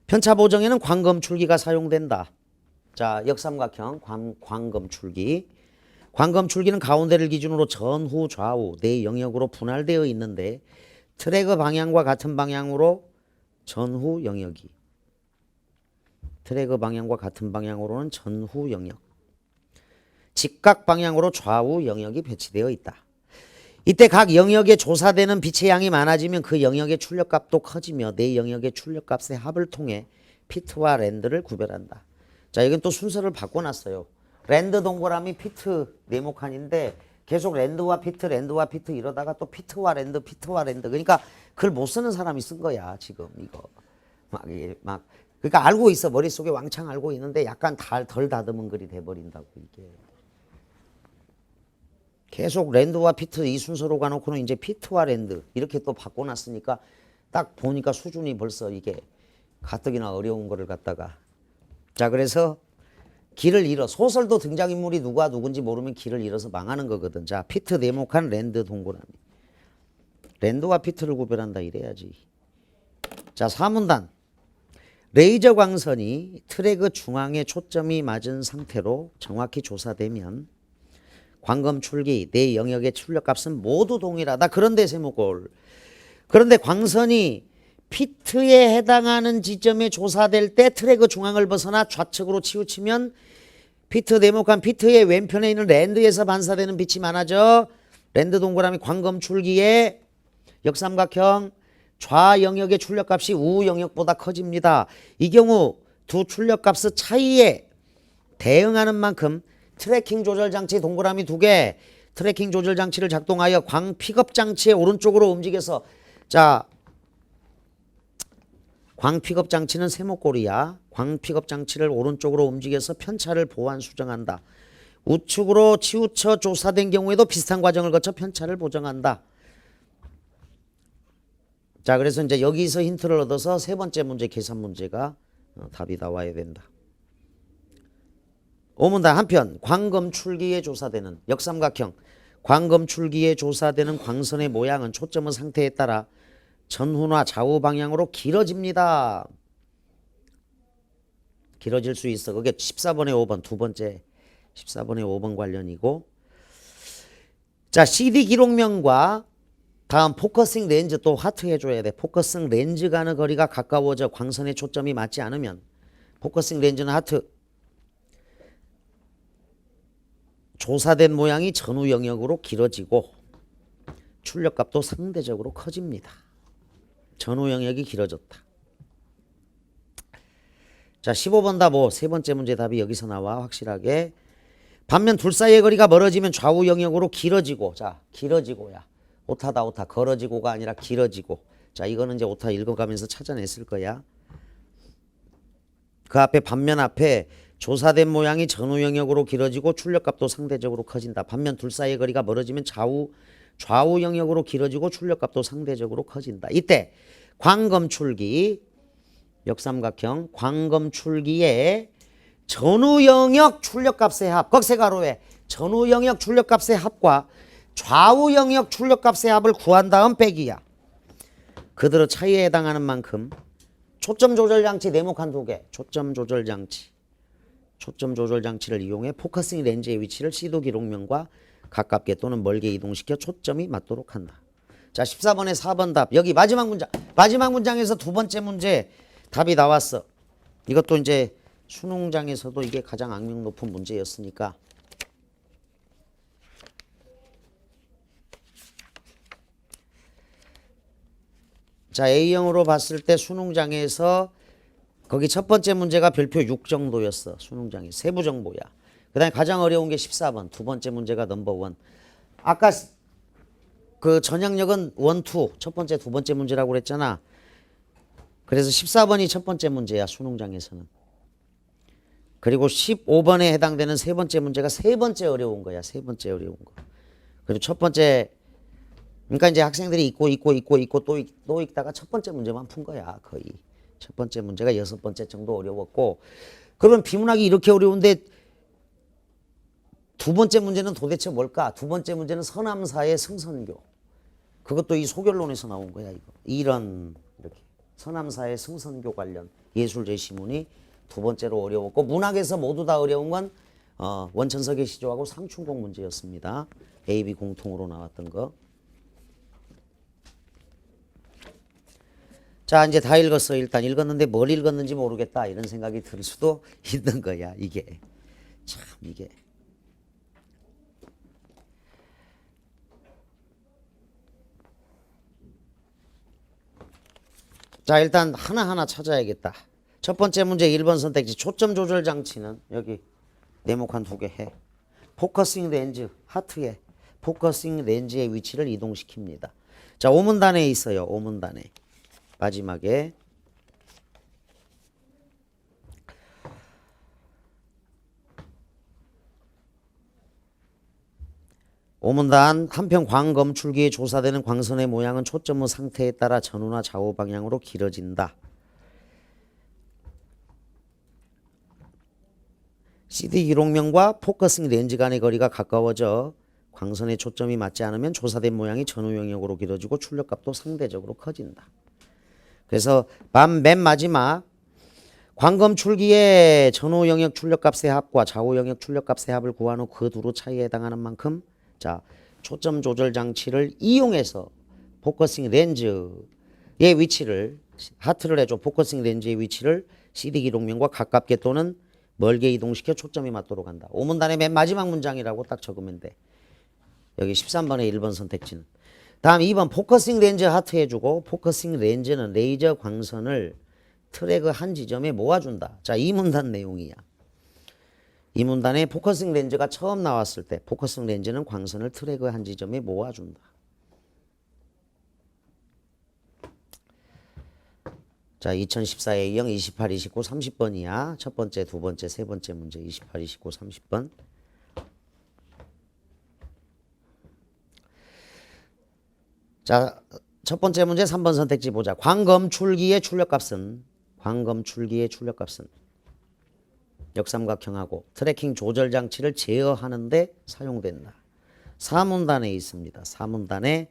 [SPEAKER 1] 편차 보정에는 광검출기가 사용된다. 자, 역삼각형 광검출기. 광검출기는 가운데를 기준으로 전후, 좌우 네 영역으로 분할되어 있는데 트랙의 방향과 같은 방향으로 전후 영역이 트랙 방향과 같은 방향으로는 전후 영역, 직각 방향으로 좌우 영역이 배치되어 있다. 이때 각 영역에 조사되는 빛의 양이 많아지면 그 영역의 출력값도 커지며 내 영역의 출력값의 합을 통해 피트와 랜드를 구별한다. 자, 이건 또 순서를 바꿔놨어요. 랜드 동그라미, 피트 네모칸인데 계속 랜드와 피트, 랜드와 피트 이러다가 또 피트와 랜드, 피트와 랜드. 그러니까 글 못 쓰는 사람이 쓴 거야 지금 이거. 막 그러니까 알고 있어, 머릿속에 왕창 알고 있는데 약간 덜 다듬은 글이 돼버린다고 이게. 계속 랜드와 피트 이 순서로 가놓고는 이제 피트와 랜드 이렇게 또 바꿔놨으니까 딱 보니까 수준이 벌써 이게 가뜩이나 어려운 거를 갖다가. 자, 그래서 길을 잃어. 소설도 등장인물이 누가 누군지 모르면 길을 잃어서 망하는 거거든. 자, 피트 네모칸, 랜드 동그라미. 랜드와 피트를 구별한다 이래야지. 자, 4문단. 레이저 광선이 트랙 중앙에 초점이 맞은 상태로 정확히 조사되면 광검 출기, 내 영역의 출력값은 모두 동일하다. 그런데 세모골. 그런데 광선이 피트에 해당하는 지점에 조사될 때 트랙 중앙을 벗어나 좌측으로 치우치면 피트 네모칸 피트의 왼편에 있는 랜드에서 반사되는 빛이 많아져 랜드 동그라미 광검 출기에 역삼각형 좌 영역의 출력값이 우 영역보다 커집니다. 이 경우 두 출력값의 차이에 대응하는 만큼 트래킹 조절 장치 동그라미 2개, 트래킹 조절 장치를 작동하여 광 픽업 장치의 오른쪽으로 움직여서, 자, 광 픽업 장치는 세모꼴이야. 광 픽업 장치를 오른쪽으로 움직여서 편차를 보완 수정한다. 우측으로 치우쳐 조사된 경우에도 비슷한 과정을 거쳐 편차를 보정한다. 자, 그래서 이제 여기서 힌트를 얻어서 세 번째 문제 계산 문제가 답이 나와야 된다. 5문단 한편 광검 출기에 조사되는 역삼각형 광검 출기에 조사되는 광선의 모양은 초점의 상태에 따라 전후나 좌우 방향으로 길어집니다. 길어질 수 있어. 그게 14번에 5번 두 번째 14번에 5번 관련이고. 자, CD 기록면과 다음 포커싱 렌즈 또 하트 해줘야 돼. 포커싱 렌즈 간의 거리가 가까워져 광선의 초점이 맞지 않으면 포커싱 렌즈는 하트. 조사된 모양이 전후 영역으로 길어지고 출력값도 상대적으로 커집니다. 전후 영역이 길어졌다. 자, 15번 답 5. 세 번째 문제 답이 여기서 나와 확실하게. 반면 둘 사이의 거리가 멀어지면 좌우 영역으로 길어지고. 자, 길어지고야. 오타다 오타. 걸어지고가 아니라 길어지고. 자, 이거는 이제 오타 읽어가면서 찾아냈을 거야. 그 앞에 반면 앞에 조사된 모양이 전후 영역으로 길어지고 출력값도 상대적으로 커진다. 반면 둘 사이의 거리가 멀어지면 좌우 영역으로 길어지고 출력값도 상대적으로 커진다. 이때 광검 출기, 역삼각형 광검 출기에 전후 영역 출력값의 합, 꺽쇠가로에 전후 영역 출력값의 합과 좌우 영역 출력값의 합을 구한 다음 빼기야. 그대로 차이에 해당하는 만큼 초점 조절 장치 네모칸 2개, 초점 조절 장치를 이용해 포커싱 렌즈의 위치를 시도 기록면과 가깝게 또는 멀게 이동시켜 초점이 맞도록 한다. 자, 14번에 4번 답. 여기 마지막 문장. 마지막 문장에서 두 번째 문제 답이 나왔어. 이것도 이제 수능장에서도 이게 가장 악명 높은 문제였으니까. 자, A형으로 봤을 때 수능장에서 거기 첫 번째 문제가 별표 6 정도였어. 수능장이 세부 정보야. 그 다음에 가장 어려운 게 14번. 두 번째 문제가 넘버 1. 아까 그 전향력은 1, 2. 첫 번째, 두 번째 문제라고 그랬잖아. 그래서 14번이 첫 번째 문제야. 수능장에서는. 그리고 15번에 해당되는 세 번째 문제가 세 번째 어려운 거야. 세 번째 어려운 거. 그리고 첫 번째, 그러니까 이제 학생들이 읽고 또 읽다가 첫 번째 문제만 푼 거야. 거의. 첫 번째 문제가 6번째 정도 어려웠고. 그러면 비문학이 이렇게 어려운데 두 번째 문제는 도대체 뭘까? 두 번째 문제는 서남사의 승선교. 그것도 이 소결론에서 나온 거야. 이거. 이런 이렇게 서남사의 승선교 관련 예술제시문이 두 번째로 어려웠고, 문학에서 모두 다 어려운 건 원천석의 시조하고 상춘곡 문제였습니다. A, B 공통으로 나왔던 거. 자, 이제 다 읽었어. 일단 읽었는데 뭘 읽었는지 모르겠다. 이런 생각이 들 수도 있는 거야. 이게. 참, 이게. 자, 일단 하나하나 찾아야겠다. 첫 번째 문제 1번 선택지. 초점 조절 장치는 여기 네모칸 2개 해. 포커싱 렌즈, 하트에 포커싱 렌즈의 위치를 이동시킵니다. 자, 오문단에 있어요. 오문단에. 마지막에. 오문단 한편 광검출기에 조사되는 광선의 모양은 초점의 상태에 따라 전후나 좌우 방향으로 길어진다. CD 기록면과 포커싱 렌즈 간의 거리가 가까워져 광선의 초점이 맞지 않으면 조사된 모양이 전후 영역으로 길어지고 출력값도 상대적으로 커진다. 그래서 맨 마지막 광검출기의 전후 영역 출력값의 합과 좌우 영역 출력값의 합을 구한 후 그 두로 차이에 해당하는 만큼 자, 초점 조절 장치를 이용해서 포커싱 렌즈의 위치를 하트를 해줘. 포커싱 렌즈의 위치를 CD 기록면과 가깝게 또는 멀게 이동시켜 초점이 맞도록 한다. 오문단의 맨 마지막 문장이라고 딱 적으면 돼. 여기 13번의 1번 선택지는. 다음 2번 포커싱 렌즈 하트 해주고 포커싱 렌즈는 레이저 광선을 트랙의 한 지점에 모아준다. 자, 이 문단 내용이야. 이 문단에 포커싱 렌즈가 처음 나왔을 때 포커싱 렌즈는 광선을 트랙의 한 지점에 모아준다. 자, 2014 A형 28, 29, 30번이야. 첫 번째, 두 번째, 세 번째 문제 28, 29, 30번. 자, 첫 번째 문제 3번 선택지 보자. 광검출기의 출력값은 역삼각형하고 트래킹 조절 장치를 제어하는 데 사용된다. 4문단에 있습니다. 4문단에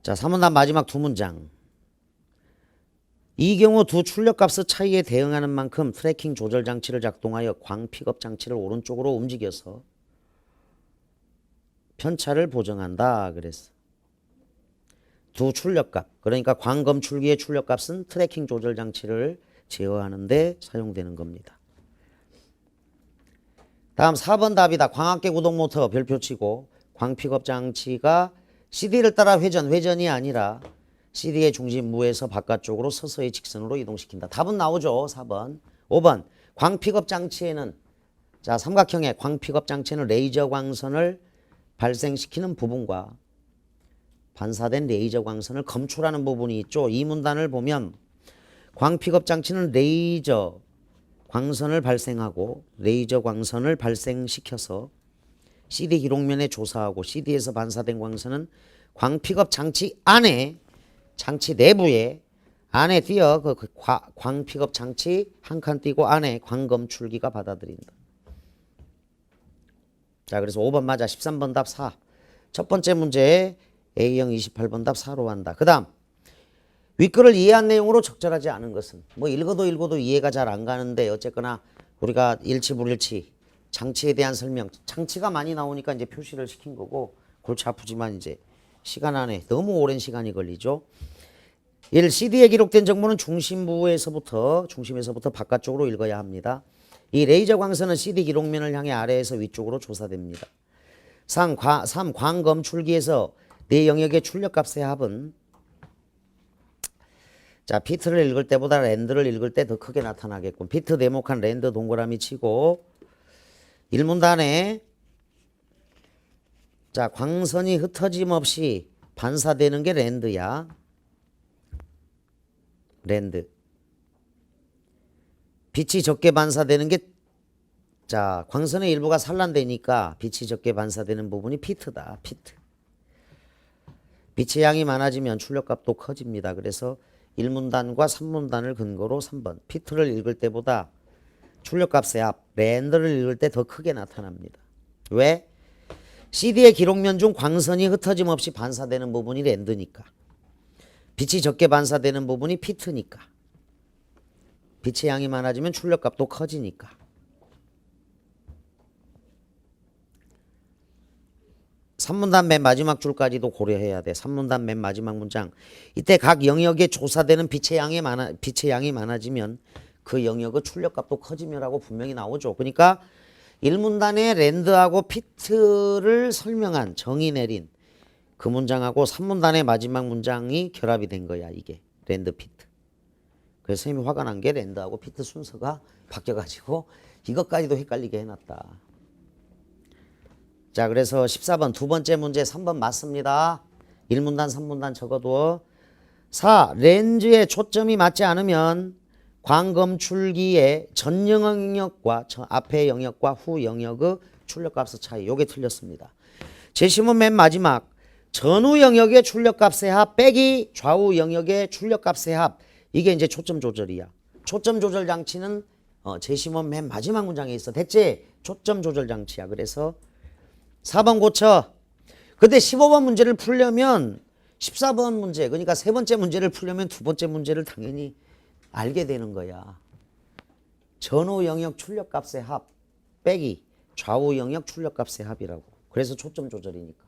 [SPEAKER 1] 자, 3문단 마지막 두 문장. 이 경우 두 출력값의 차이에 대응하는 만큼 트래킹 조절 장치를 작동하여 광 픽업 장치를 오른쪽으로 움직여서 편차를 보정한다 그랬어. 두 출력값, 그러니까 광검출기의 출력값은 트래킹 조절 장치를 제어하는 데 사용되는 겁니다. 다음 4번 답이다. 광학계 구동 모터 별표 치고 광픽업 장치가 CD를 따라 회전이 아니라 CD의 중심부에서 바깥쪽으로 서서히 직선으로 이동시킨다. 답은 나오죠. 4번. 5번 광픽업 장치에는 자, 삼각형의 광픽업 장치는 레이저 광선을 발생시키는 부분과 반사된 레이저 광선을 검출하는 부분이 있죠. 이 문단을 보면 광픽업 장치는 레이저 광선을 발생하고 레이저 광선을 발생시켜서 CD 기록면에 조사하고 CD에서 반사된 광선은 광픽업 장치 안에 장치 내부에 안에 띄어 그 광픽업 장치 한 칸 띄고 안에 광검출기가 받아들인다. 자, 그래서 5번 맞아. 13번 답 4. 첫 번째 문제 A형 28번 답 4로 한다. 그 다음 윗글을 이해한 내용으로 적절하지 않은 것은 뭐 읽어도 이해가 잘 안 가는데 어쨌거나 우리가 일치 불일치 장치에 대한 설명 장치가 많이 나오니까 이제 표시를 시킨 거고 골치 아프지만 이제 시간 안에 너무 오랜 시간이 걸리죠. 1. CD에 기록된 정보는 중심에서부터 바깥쪽으로 읽어야 합니다. 이 레이저 광선은 CD 기록면을 향해 아래에서 위쪽으로 조사됩니다. 3. 광검출기에서 내 영역의 출력값의 합은 자, 피트를 읽을 때보다 랜드를 읽을 때 더 크게 나타나겠군. 피트 네모칸 랜드 동그라미 치고 1문단에 자, 광선이 흩어짐 없이 반사되는 게 랜드야. 랜드. 빛이 적게 반사되는 게 자, 광선의 일부가 산란되니까 빛이 적게 반사되는 부분이 피트다. 피트. 빛의 양이 많아지면 출력값도 커집니다. 그래서 1문단과 3문단을 근거로 3번 피트를 읽을 때보다 출력값의 합 랜드를 읽을 때 더 크게 나타납니다. 왜? CD의 기록면 중 광선이 흩어짐 없이 반사되는 부분이 랜드니까. 빛이 적게 반사되는 부분이 피트니까. 빛의 양이 많아지면 출력값도 커지니까. 3문단 맨 마지막 줄까지도 고려해야 돼. 3문단 맨 마지막 문장. 이때 각 영역에 조사되는 빛의 양이 많아지면 그 영역의 출력값도 커지면라고 분명히 나오죠. 그러니까 1문단에 랜드하고 피트를 설명한 정의 내린 그 문장하고 3문단의 마지막 문장이 결합이 된 거야. 이게 랜드 피트. 그래서 선생님이 화가 난 게 랜드하고 피트 순서가 바뀌어가지고 이것까지도 헷갈리게 해놨다. 자, 그래서 14번 두 번째 문제 3번 맞습니다. 1문단 3문단 적어도 4. 렌즈에 초점이 맞지 않으면 광검출기의 전 영역과 앞의 영역과 후 영역의 출력값의 차이. 요게 틀렸습니다. 제시문 맨 마지막 전후 영역의 출력값의 합 빼기 좌우 영역의 출력값의 합. 이게 이제 초점 조절이야. 초점 조절 장치는 제시문 맨 마지막 문장에 있어. 됐지? 초점 조절 장치야. 그래서 4번 고쳐. 근데 15번 문제를 풀려면 14번 문제, 그러니까 세 번째 문제를 풀려면 두 번째 문제를 당연히 알게 되는 거야. 전후 영역 출력값의 합 빼기 좌우 영역 출력값의 합이라고. 그래서 초점 조절이니까.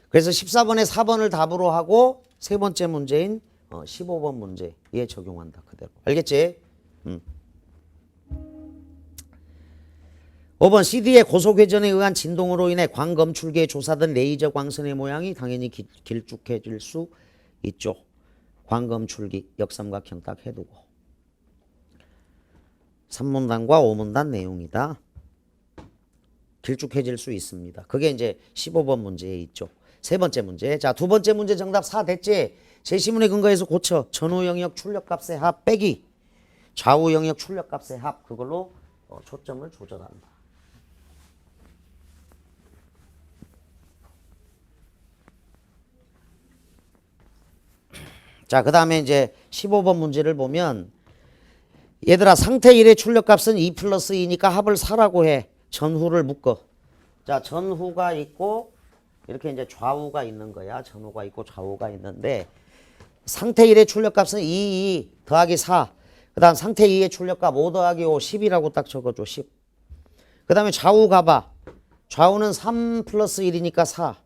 [SPEAKER 1] 그래서 14번에 4번을 답으로 하고 세 번째 문제인 15번 문제에 적용한다. 그대로. 알겠지? 5번 CD의 고속회전에 의한 진동으로 인해 광검출기에 조사된 레이저 광선의 모양이 당연히 길쭉해질 수 있죠. 광검출기 역삼각형 딱 해두고 3문단과 5문단 내용이다. 길쭉해질 수 있습니다. 그게 이제 15번 문제에 있죠. 세 번째 문제. 자, 두 번째 문제 정답 4 됐지? 제시문에 근거해서 고쳐. 전후 영역 출력값의 합 빼기 좌우 영역 출력값의 합. 그걸로 초점을 조절한다. 자, 그 다음에 이제 15번 문제를 보면 얘들아 상태 1의 출력값은 2 플러스 2니까 합을 4라고 해. 전후를 묶어. 자, 전후가 있고 이렇게 이제 좌우가 있는 거야. 전후가 있고 좌우가 있는데 상태 1의 출력값은 2 더하기 4. 그 다음 상태 2의 출력값 5 더하기 5 10이라고 딱 적어줘. 10. 그 다음에 좌우 가봐. 좌우는 3 플러스 1이니까 4.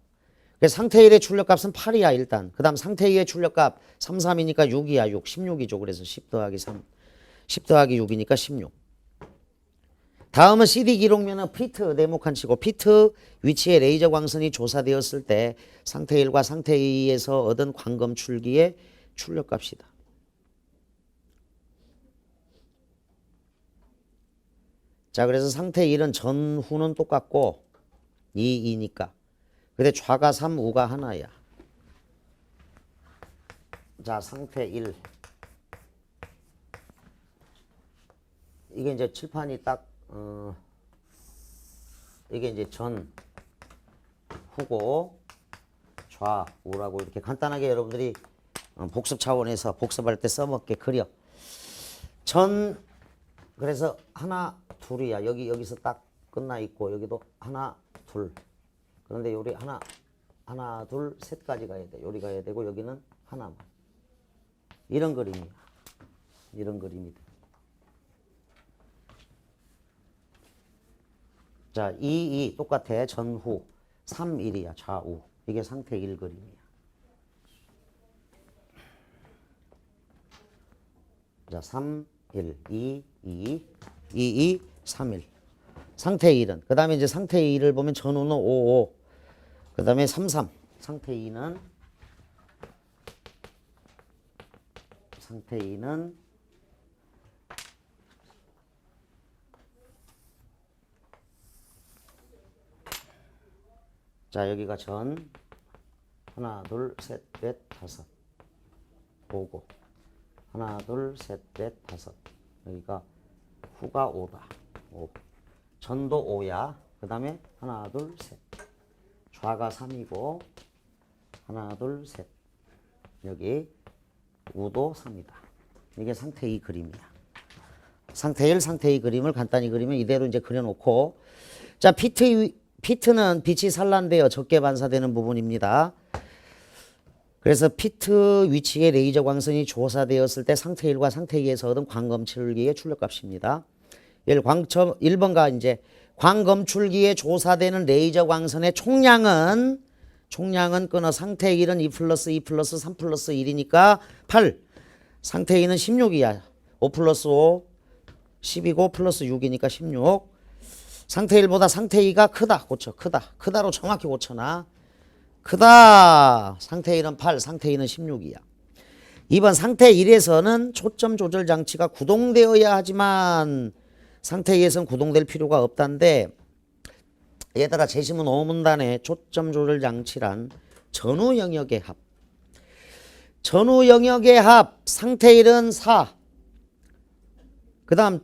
[SPEAKER 1] 그래서 상태 1의 출력값은 8이야 일단. 그 다음 상태 2의 출력값 3, 3이니까 6이야. 6, 16이죠. 그래서 10 더하기 3. 10 더하기 6이니까 16. 다음은 CD 기록면은 피트 네모칸 치고 피트 위치에 레이저 광선이 조사되었을 때 상태 1과 상태 2에서 얻은 광검출기의 출력값이다. 자, 그래서 상태 1은 전후는 똑같고 2니까. 근데 좌가 3, 우가 하나야. 자, 상태 1. 이게 이제 칠판이 딱 이게 이제 전, 후고, 좌, 우라고 이렇게 간단하게 여러분들이 복습 차원에서 복습할 때 써먹게 그려. 전, 그래서 하나, 둘이야. 여기서 딱 끝나 있고 여기도 하나, 둘. 그런데 요리 하나, 둘, 셋까지 가야 돼. 요리 가야 되고 여기는 하나만. 이런 그림이야. 이런 그림이다. 자, 2 똑같아. 전후. 3, 1이야. 좌우. 이게 상태 1 그림이야. 자, 3, 1, 2, 3, 1. 상태 1은. 그 다음에 이제 상태 2를 보면 전후는 5. 그 다음에 3, 3. 상태 2는 자, 여기가 전 하나, 둘, 셋, 넷, 다섯. 5고. 하나, 둘, 셋, 넷, 다섯. 여기가 후가 5다. 5. 전도 5야. 그 다음에 하나, 둘, 셋. 좌가 3이고 하나, 둘, 셋. 여기 우도 3이다. 이게 상태 2 그림이야. 상태 1, 상태 2 그림을 간단히 그리면 이대로 이제 그려놓고 자, 피트는 빛이 산란되어 적게 반사되는 부분입니다. 그래서 피트 위치에 레이저 광선이 조사되었을 때 상태 1과 상태 2에서 얻은 광검출기의 출력값입니다. 1번가 이제 광검출기에 조사되는 레이저 광선의 총량은 총량은 끊어 상태 1은 2 플러스 2 플러스 3 플러스 1이니까 8. 상태 2는 16이야. 5 플러스 5 10이고 플러스 6이니까 16. 상태 1보다 상태 2가 크다. 고쳐. 크다로 정확히 고쳐놔. 크다. 상태 1은 8, 상태 2는 16이야. 2번 상태 1에서는 초점 조절 장치가 구동되어야 하지만 상태 2에서는 구동될 필요가 없다는데 얘들아 제시문 5문단에 초점 조절 장치란 전후 영역의 합. 전후 영역의 합 상태 1은 4. 그 다음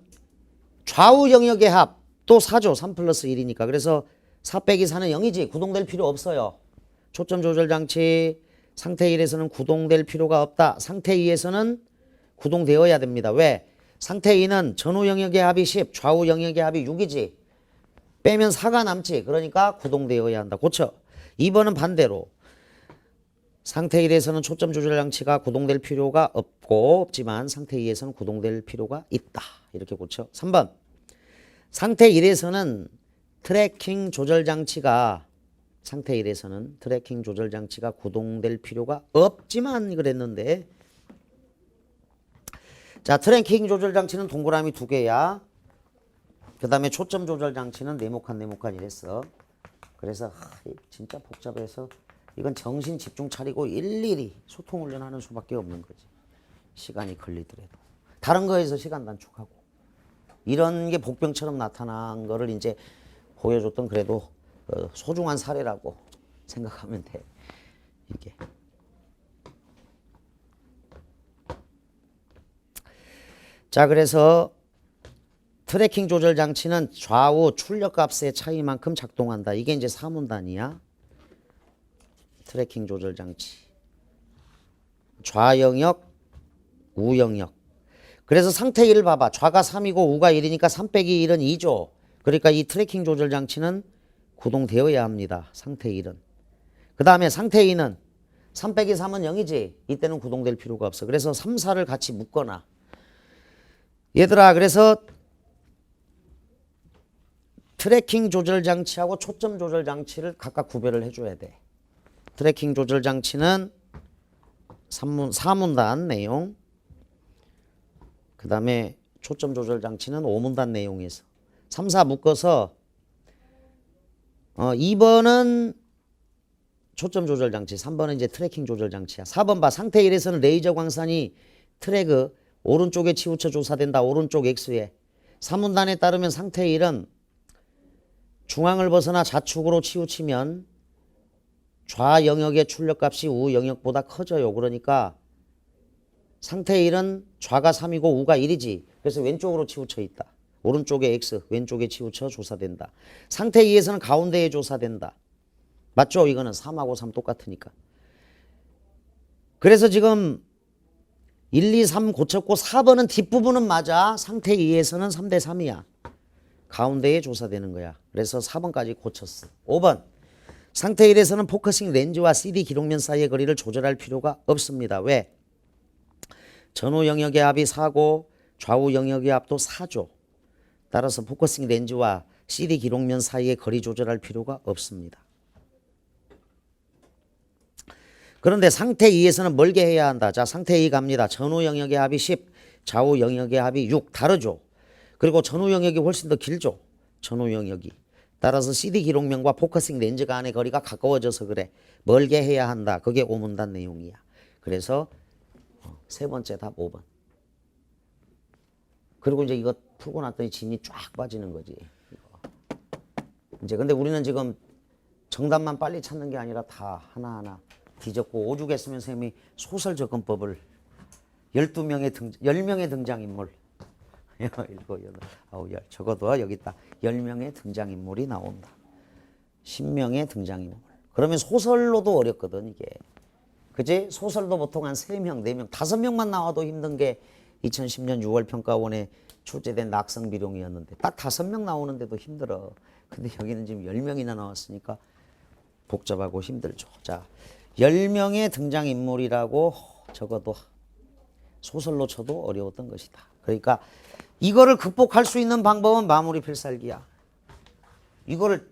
[SPEAKER 1] 좌우 영역의 합 또 4죠. 3 플러스 1이니까. 그래서 4 빼기 4는 0이지. 구동될 필요 없어요. 초점 조절 장치 상태 1에서는 구동될 필요가 없다. 상태 2에서는 구동되어야 됩니다. 왜? 상태 2는 전후 영역의 합이 10, 좌우 영역의 합이 6이지. 빼면 4가 남지. 그러니까 구동되어야 한다. 고쳐. 2번은 반대로. 상태 1에서는 초점 조절 장치가 구동될 필요가 없지만 상태 2에서는 구동될 필요가 있다. 이렇게 고쳐. 3번. 상태 1에서는 트래킹 조절 장치가 상태 1에서는 트래킹 조절 장치가 구동될 필요가 없지만 그랬는데 자 트래킹 조절 장치는 동그라미 2개야. 그 다음에 초점 조절 장치는 네모칸 이랬어. 그래서 진짜 복잡해서 이건 정신 집중 차리고 일일이 소통 훈련하는 수밖에 없는 거지. 시간이 걸리더라도. 다른 거에서 시간 단축하고. 이런 게 복병처럼 나타난 거를 이제 보여줬던 그래도 소중한 사례라고 생각하면 돼. 이게. 자, 그래서 트래킹 조절 장치는 좌우 출력값의 차이만큼 작동한다. 이게 이제 4문단이야. 트래킹 조절 장치. 좌영역, 우영역. 그래서 상태 1을 봐봐. 좌가 3이고 우가 1이니까 3 빼기 1은 2죠. 그러니까 이 트래킹 조절 장치는 구동되어야 합니다. 상태 1은. 그 다음에 상태 2는 3 빼기 3은 0이지. 이때는 구동될 필요가 없어. 그래서 3, 4를 같이 묶거나. 얘들아 그래서 트래킹 조절 장치하고 초점 조절 장치를 각각 구별을 해줘야 돼. 트래킹 조절 장치는 4문단 내용. 그 다음에 초점 조절 장치는 5문단 내용에서 3, 4 묶어서 2번은 초점 조절 장치, 3번은 이제 트래킹 조절 장치야. 4번 봐. 상태 1에서는 레이저 광선이 트래그 오른쪽에 치우쳐 조사된다. 오른쪽 X에. 3문단에 따르면 상태 1은 중앙을 벗어나 좌측으로 치우치면 좌 영역의 출력값이 우 영역보다 커져요. 그러니까 상태 1은 좌가 3이고 우가 1이지. 그래서 왼쪽으로 치우쳐 있다. 오른쪽에 X, 왼쪽에 치우쳐 조사된다. 상태 2에서는 가운데에 조사된다. 맞죠? 이거는 3하고 3 똑같으니까. 그래서 지금 1, 2, 3 고쳤고 4번은 뒷부분은 맞아. 상태 2에서는 3대 3이야. 가운데에 조사되는 거야. 그래서 4번까지 고쳤어. 5번. 상태 1에서는 포커싱 렌즈와 CD 기록면 사이의 거리를 조절할 필요가 없습니다. 왜? 전후 영역의 합이 4고 좌우 영역의 합도 4죠. 따라서 포커싱 렌즈와 CD 기록면 사이의 거리 조절할 필요가 없습니다. 그런데 상태 2에서는 멀게 해야 한다. 자, 상태 2 갑니다. 전후 영역의 합이 10, 좌우 영역의 합이 6. 다르죠. 그리고 전후 영역이 훨씬 더 길죠. 전후 영역이. 따라서 CD 기록면과 포커싱 렌즈 간의 거리가 가까워져서 그래. 멀게 해야 한다. 그게 5문단 내용이야. 그래서 세 번째 답 5번. 그리고 이제 이거 풀고 났더니 진이 쫙 빠지는 거지. 이제 근데 우리는 지금 정답만 빨리 찾는 게 아니라 다 하나하나 뒤졌고 오죽 했으면 쌤이 소설 접근법을 10명의 등장인물 7, 8, 9, 10 적어도 여기 있다. 10명의 등장인물이 나온다. 10명의 등장인물. 그러면 소설로도 어렵거든 이게. 그치? 소설도 보통 한 3명, 4명, 5명만 나와도 힘든 게 2010년 6월 평가원에 출제된 낙성비룡이었는데 딱 5명 나오는데도 힘들어. 근데 여기는 지금 10명이나 나왔으니까 복잡하고 힘들죠. 자, 10명의 등장인물이라고 적어도 소설로 쳐도 어려웠던 것이다. 그러니까 이거를 극복할 수 있는 방법은 마무리 필살기야. 이거를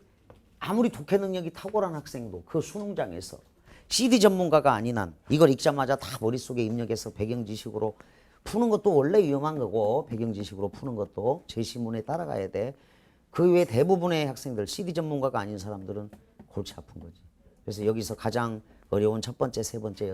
[SPEAKER 1] 아무리 독해 능력이 탁월한 학생도 그 수능장에서 CD 전문가가 아닌 한 이걸 읽자마자 다 머릿속에 입력해서 배경 지식으로 푸는 것도 원래 위험한 거고, 배경 지식으로 푸는 것도 제시문에 따라가야 돼. 그 외에 대부분의 학생들, CD 전문가가 아닌 사람들은 골치 아픈 거지. 그래서 여기서 가장 어려운 첫 번째, 세 번째,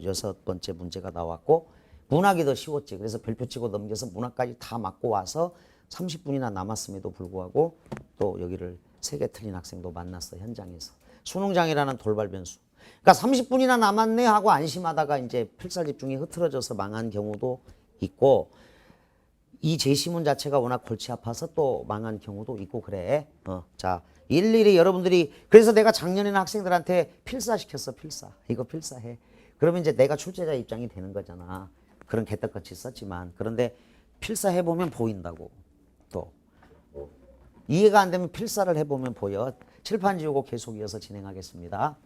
[SPEAKER 1] 여섯 번째 문제가 나왔고, 문학이 더 쉬웠지. 그래서 별표 치고 넘겨서 문학까지 다 맞고 와서 30분이나 남았음에도 불구하고 또 여기를 3개 틀린 학생도 만났어, 현장에서. 수능장이라는 돌발 변수. 그러니까 30분이나 남았네 하고 안심하다가 이제 필사 집중이 흐트러져서 망한 경우도 있고, 이 제시문 자체가 워낙 골치 아파서 또 망한 경우도 있고 그래. 자, 일일이 여러분들이, 그래서 내가 작년에는 학생들한테 필사시켰어, 필사. 이거 필사해. 그러면 이제 내가 출제자 입장이 되는 거잖아. 그런 개떡같이 썼지만. 그런데 필사해보면 보인다고. 또 이해가 안 되면 필사를 해보면 보여. 칠판 지우고 계속 이어서 진행하겠습니다.